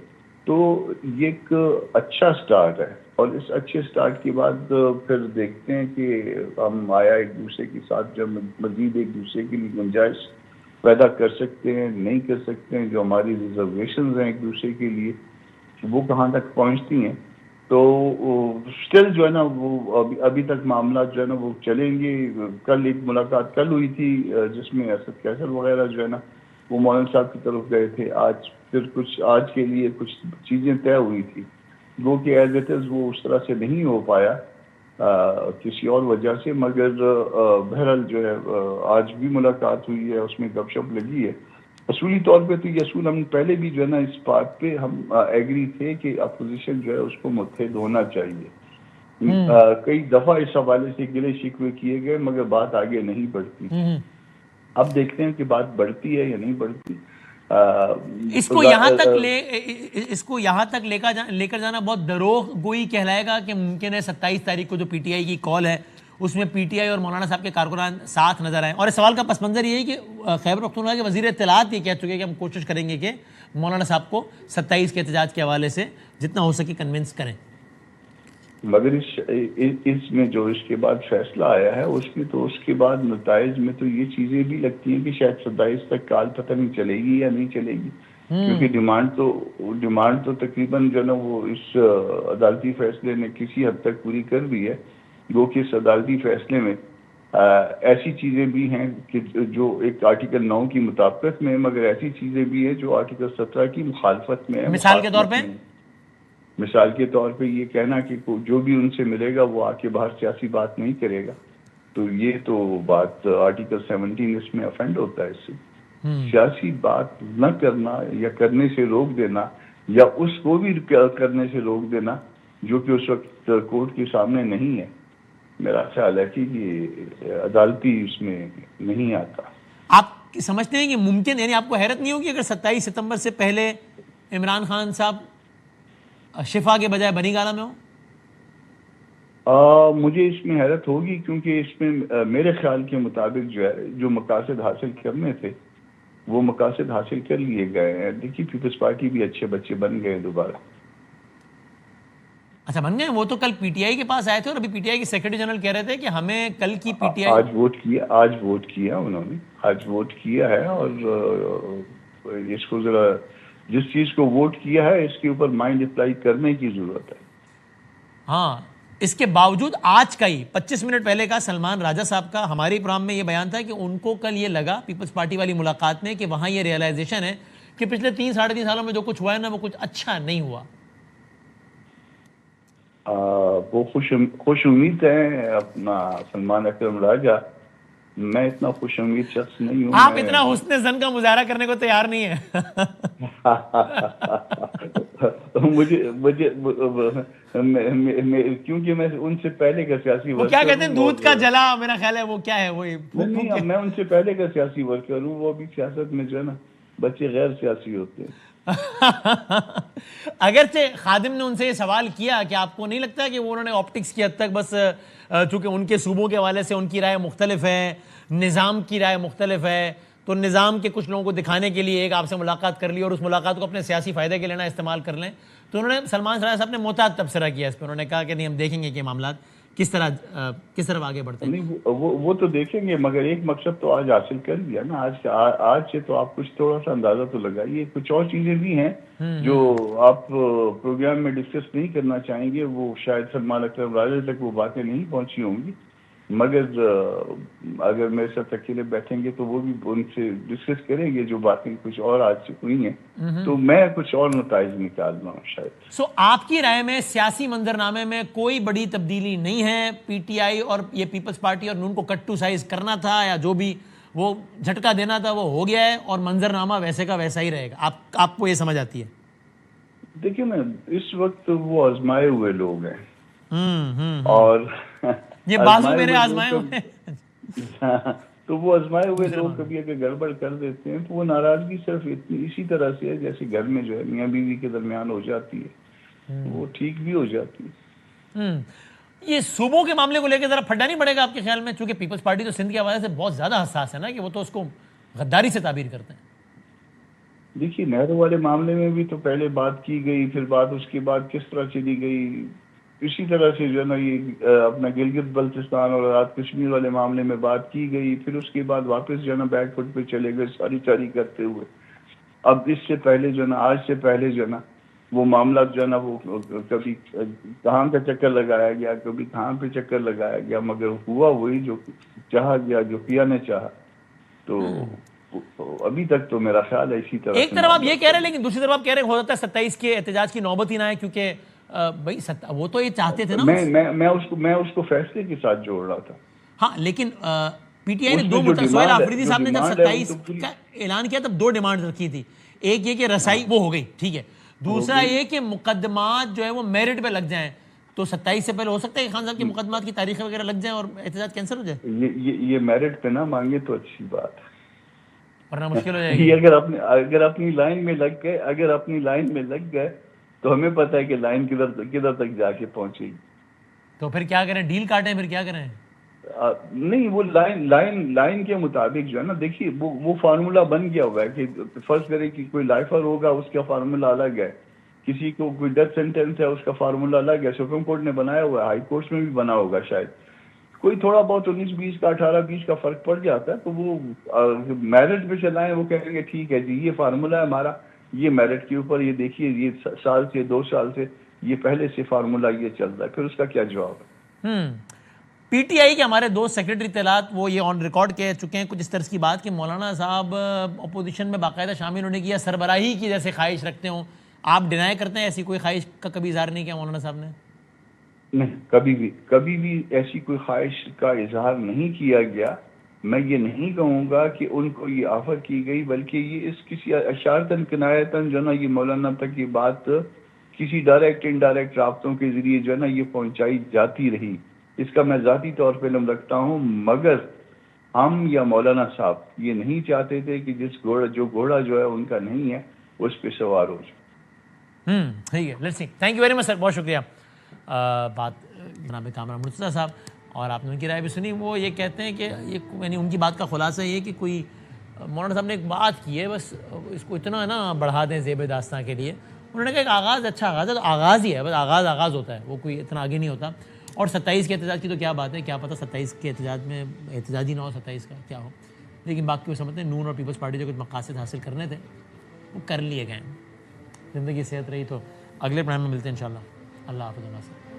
تو یہ ایک اچھا سٹارٹ ہے، اور اس اچھے سٹارٹ کے بعد پھر دیکھتے ہیں کہ ہم آیا ایک دوسرے کے ساتھ جب مزید ایک دوسرے کے لیے گنجائش پیدا کر سکتے ہیں، نہیں کر سکتے ہیں. جو ہماری ریزرویشنز ہیں ایک دوسرے کے لیے وہ کہاں تک پہنچتی ہیں. تو اسٹل جو ہے نا وہ ابھی تک معاملات جو ہے نا وہ چلیں گے. کل ایک ملاقات کل ہوئی تھی جس میں اسد کیسر وغیرہ جو ہے نا وہ مولانا صاحب کی طرف گئے تھے. آج پھر کچھ آج کے لیے کچھ چیزیں طے ہوئی تھی، وہ کہ ایز اٹ از وہ اس طرح سے نہیں ہو پایا. کسی اور وجہ سے، مگر بہرحال جو ہے آج بھی ملاقات ہوئی ہے، اس میں گپ شپ لگی ہے. اصولی طور پہ تو یہ اصول ہم پہلے بھی جو ہے نا اس بات پہ ہم ایگری تھے کہ اپوزیشن جو ہے اس کو متحد ہونا چاہیے. کئی دفعہ اس حوالے سے گلے شکوے کیے گئے مگر بات آگے نہیں بڑھتی. اب دیکھتے ہیں کہ بات بڑھتی ہے یا نہیں بڑھتی. اس کو یہاں تک لے کر جانا بہت دروغ گوئی کہلائے گا کہ ممکن ہے 27 تاریخ کو جو پی ٹی آئی کی کال ہے اس میں پی ٹی آئی اور مولانا صاحب کے کارکنان ساتھ نظر آئیں. اور اس سوال کا پس منظر یہ ہے کہ خیبر پختونخوا کے وزیر اطلاعات یہ کہہ چکے کہ ہم کوشش کریں گے کہ مولانا صاحب کو 27 کے احتجاج کے حوالے سے جتنا ہو سکے کنونس کریں. مگر اس میں جو اس کے بعد فیصلہ آیا ہے اس کے بعد نتائج میں تو یہ چیزیں بھی لگتی ہیں کہ شاید 27 تک کال پتہ نہیں چلے گی یا نہیں چلے گی، کیونکہ ڈیمانڈ تو تقریباً جو نا وہ اس عدالتی فیصلے نے کسی حد تک پوری کر دی ہے. وہ کہ اس عدالتی فیصلے میں ایسی چیزیں بھی ہیں کہ جو ایک آرٹیکل 9 کی مطابقت میں، مگر ایسی چیزیں بھی ہیں جو آرٹیکل 17 کی مخالفت میں ہے. مثال کے طور پہ یہ کہنا کہ جو بھی ان سے ملے گا وہ آ کے باہر سیاسی بات نہیں کرے گا، تو یہ تو بات آرٹیکل 17 اس میں افینڈ ہوتا ہے. اس سے سیاسی بات نہ کرنا یا کرنے سے روک دینا، یا اس کو بھی کرنے سے روک دینا جو کہ اس وقت کورٹ کے سامنے نہیں ہے، میرا خیال ہے کہ یہ عدالتی اس میں نہیں آتا. آپ سمجھتے ہیں کہ ممکن، یعنی آپ کو حیرت نہیں ہوگی اگر 27 ستمبر سے پہلے عمران خان صاحب شفا کے بجائے بنی گالہ میں ہوں؟ مجھے اس میں حیرت ہوگی، کیونکہ اس میں میرے خیال کے مطابق جو ہے جو مقاصد حاصل کرنے تھے وہ مقاصد حاصل کر لیے گئے ہیں. دیکھیے پیپلز پارٹی بھی اچھے بچے بن گئے دوبارہ. اچھا بن گئے. وہ تو کل پی ٹی آئی کے پاس آئے تھے اور ابھی پی ٹی آئی کے سیکرٹری جنرل کہہ رہے تھے کہ ہمیں کل کی پی ٹی آئی آج ووٹ کیا ہے اور اس کو ذرا جس چیز کو ووٹ کیا ہے اس کے اوپر مائنڈ اپلائی کرنے کی ضرورت ہے. ہاں اس کے باوجود آج کا ہی 25 منٹ پہلے کا سلمان راجہ صاحب کا ہمارے پروگرام میں یہ بیان تھا کہ ان کو کل یہ لگا پیپلز پارٹی والی ملاقات میں کہ وہاں یہ ریئلائزیشن ہے کہ پچھلے 3-3.5 سالوں میں جو کچھ ہوا ہے نا وہ کچھ اچھا نہیں ہوا. وہ خوش امید ہے اپنا سلمان اکرم راجہ. میں اتنا خوش امید شخص نہیں ہوں. آپ اتنا حسن زن کا مظاہرہ کرنے کو تیار نہیں ہے. کیونکہ میں ان سے پہلے کا سیاسی وہ کیا کہتے ہیں دودھ کا جلا، میرا خیال ہے وہ کیا ہے وہ نہیں، میں ان سے پہلے کا سیاسی ورکر ہوں. وہ بھی سیاست میں جو ہے نا بچے غیر سیاسی ہوتے ہیں. اگرچہ خادم نے ان سے یہ سوال کیا کہ آپ کو نہیں لگتا کہ وہ انہوں نے آپٹکس کی حد تک بس چونکہ ان کے صوبوں کے حوالے سے ان کی رائے مختلف ہے، نظام کی رائے مختلف ہے، تو نظام کے کچھ لوگوں کو دکھانے کے لیے ایک آپ سے ملاقات کر لی اور اس ملاقات کو اپنے سیاسی فائدے کے لینا استعمال کر لیں. تو انہوں نے سلمان راجہ صاحب نے محتاط تبصرہ کیا اس پہ. انہوں نے کہا کہ نہیں ہم دیکھیں گے کہ معاملات کس طرح آگے بڑھتے ہیں. وہ تو دیکھیں گے، مگر ایک مقصد تو آج حاصل کر لیا نا. آج سے تو آپ کچھ تھوڑا سا اندازہ تو لگائیے. کچھ اور چیزیں بھی ہیں جو آپ پروگرام میں ڈسکس نہیں کرنا چاہیں گے. وہ شاید سلمان اکرم راجہ تک وہ باتیں نہیں پہنچی ہوں گی، مگر اگر میرے ساتھ اکیلے بیٹھیں گے تو وہ بھی ان سے ڈسکس کریں گے جو باتیں کچھ اور آج سے ہوئی ہیں، تو میں کچھ اور نتائج نکال رہا ہوں شاید. سو آپ کی رائے میں سیاسی منظرنامے میں کوئی بڑی تبدیلی نہیں ہے؟ پی ٹی آئی اور یہ پیپلز پارٹی اور نون کو کٹ ٹو سائز کرنا تھا یا جو بھی وہ جھٹکا دینا تھا وہ ہو گیا ہے اور منظرنامہ ویسے کا ویسا ہی رہے گا. آپ کو یہ سمجھ آتی ہے؟ دیکھیں نا اس وقت وہ آزمائے ہوئے لوگ ہیں اور یہ بازو میرے آزمائے ہوئے تو وہ آزمائے ہوئے لوگ کبھی اگر گڑبڑ کر دیتے ہیں تو وہ ناراضگی صرف اسی طرح سے ہے جیسے گھر میں جو ہے میاں بیوی کے درمیان ہو جاتی ہے، وہ ٹھیک بھی ہو جاتی ہے. یہ صوبوں کے معاملے کو لے کے ذرا پھڈا نہیں پڑے گا آپ کے خیال میں؟ چونکہ پیپلز پارٹی تو سندھ کے حوالے سے بہت زیادہ حساس ہے نا کہ وہ تو اس کو غداری سے تعبیر کرتے ہیں. دیکھیے نہروں والے معاملے میں بھی تو پہلے بات کی گئی، پھر بات اس کے بعد کس طرح چلی گئی. اسی طرح سے جو ہے نا یہ اپنا گلگت بلتستان اور آزاد کشمیر والے معاملے میں بات کی گئی، پھر اس کے بعد واپس جو ہے نا بیک فٹ پہ چلے گئے چاری کرتے ہوئے. اب اس سے پہلے جو ہے نا آج سے پہلے جو ہے نا وہ معاملات جو ہے نا وہ کبھی کہاں پہ چکر لگایا گیا، کبھی کہاں پہ چکر لگایا گیا، مگر ہوا وہی جو چاہا گیا، جو کیا نے چاہا. تو ابھی تک تو میرا خیال ہے اسی طرح. ایک طرف آپ یہ کہہ رہے ہیں لیکن دوسری طرف آپ کہہ رہے ہیں ہو جاتا ہے 27 کے احتجاج کی نوبت ہی نہ ہے کیونکہ بھائی وہ تو یہ چاہتے تھے نا. میں اس کو فیصلے کے ساتھ جوڑ رہا تھا. ہاں لیکن پی ٹی آئی نے دو سہیل آفریدی صاحب نے جب 27 کا اعلان کیا تب 2 ڈیمانڈ رکھی تھی. ایک یہ کہ رسائی وہ ہو گئی ٹھیک ہے, دوسرا یہ کہ مقدمات جو ہے وہ میرٹ پہ لگ جائیں. تو 27 سے پہلے ہو سکتا ہے کہ خان صاحب کے مقدمات کی تاریخیں وغیرہ لگ جائیں اور احتجاج کینسل ہو جائے. یہ میرٹ پہ نہ مانگے تو اچھی بات ہے, ورنہ مشکل ہو جائے گی. اگر اپنی لائن میں لگ گئے تو ہمیں پتہ ہے کہ لائن کدھر تک جا کے پہنچے گی. تو پھر کیا کریں, ڈیل کاٹیں, پھر کیا کریں؟ نہیں, وہ لائن کے مطابق جو ہے نا, دیکھیے وہ فارمولا بن گیا ہوا ہے کہ فرض کرے کہ کوئی لائفر ہوگا اس کا فارمولا الگ ہے, کسی کو کوئی ڈیتھ سینٹینس ہے اس کا فارمولا الگ ہے, سپریم کورٹ نے بنایا ہوا ہے, ہائی کورٹس میں بھی بنا ہوگا شاید. کوئی تھوڑا بہت 19-20 کا 18-20 کا فرق پڑ جاتا ہے تو وہ میرٹ پہ چلائیں, وہ کہیں گے ٹھیک ہے جی یہ فارمولا ہے ہمارا, یہ میرٹ کے اوپر یہ دیکھیے یہ سال سے 2 سال سے یہ پہلے سے فارمولا یہ چل رہا ہے, پھر اس کا کیا جواب ہے. پی ٹی آئی کے ہمارے 2 سیکرٹری اطلاعات وہ یہ آن ریکارڈ کہہ چکے ہیں کچھ اس طرح کی بات کہ مولانا صاحب اپوزیشن میں باقاعدہ شامل ہونے کی یا سربراہی کی جیسے خواہش رکھتے ہوں. آپ ڈینائی کرتے ہیں ایسی کوئی خواہش کا کبھی اظہار نہیں کیا مولانا صاحب نے؟ نہیں, کبھی بھی ایسی کوئی خواہش کا اظہار نہیں کیا گیا. میں یہ نہیں کہوں گا کہ ان کو یہ آفر کی گئی, بلکہ یہ اس کسی اشارتاً کنایتاً جو نا یہ مولانا تک یہ بات کسی ڈائریکٹ انڈائریکٹ رابطوں کے ذریعے جو ہے نا یہ پہنچائی جاتی رہی. اس کا میں ذاتی طور پہ علم رکھتا ہوں, مگر ہم یا مولانا صاحب یہ نہیں چاہتے تھے کہ جو گھوڑا جو ہے ان کا نہیں ہے اس پہ سوار ہو جائے. ٹھیک ہے, let's see. Thank you very much sir, بہت شکریہ. بات جناب کامران مرتضیٰ صاحب, اور آپ نے ان کی رائے بھی سنی. وہ یہ کہتے ہیں کہ یہ یعنی ان کی بات کا خلاصہ یہ کہ کوئی مولانا صاحب نے ایک بات کی ہے, بس اس کو اتنا نا بڑھا دیں زیب داستاں کے لیے. انہوں نے کہا ایک آغاز اچھا آغاز ہے تو آغاز ہی ہے, بس آغاز ہوتا ہے, وہ کوئی اتنا آگے نہیں ہوتا. اور 27 کے احتجاج کی تو کیا بات ہے, کیا پتہ 27 کے احتجاج میں احتجاج ہی نہ ہو, 27 کا کیا ہو. لیکن باقی وہ سمجھتے ہیں نون اور پیپلز پارٹی جو کچھ مقاصد حاصل کرنے تھے وہ کر لیے گئے. زندگی صحت رہی تو اگلے پروگرام میں ملتے ہیں انشاءاللہ. اللہ حافظ.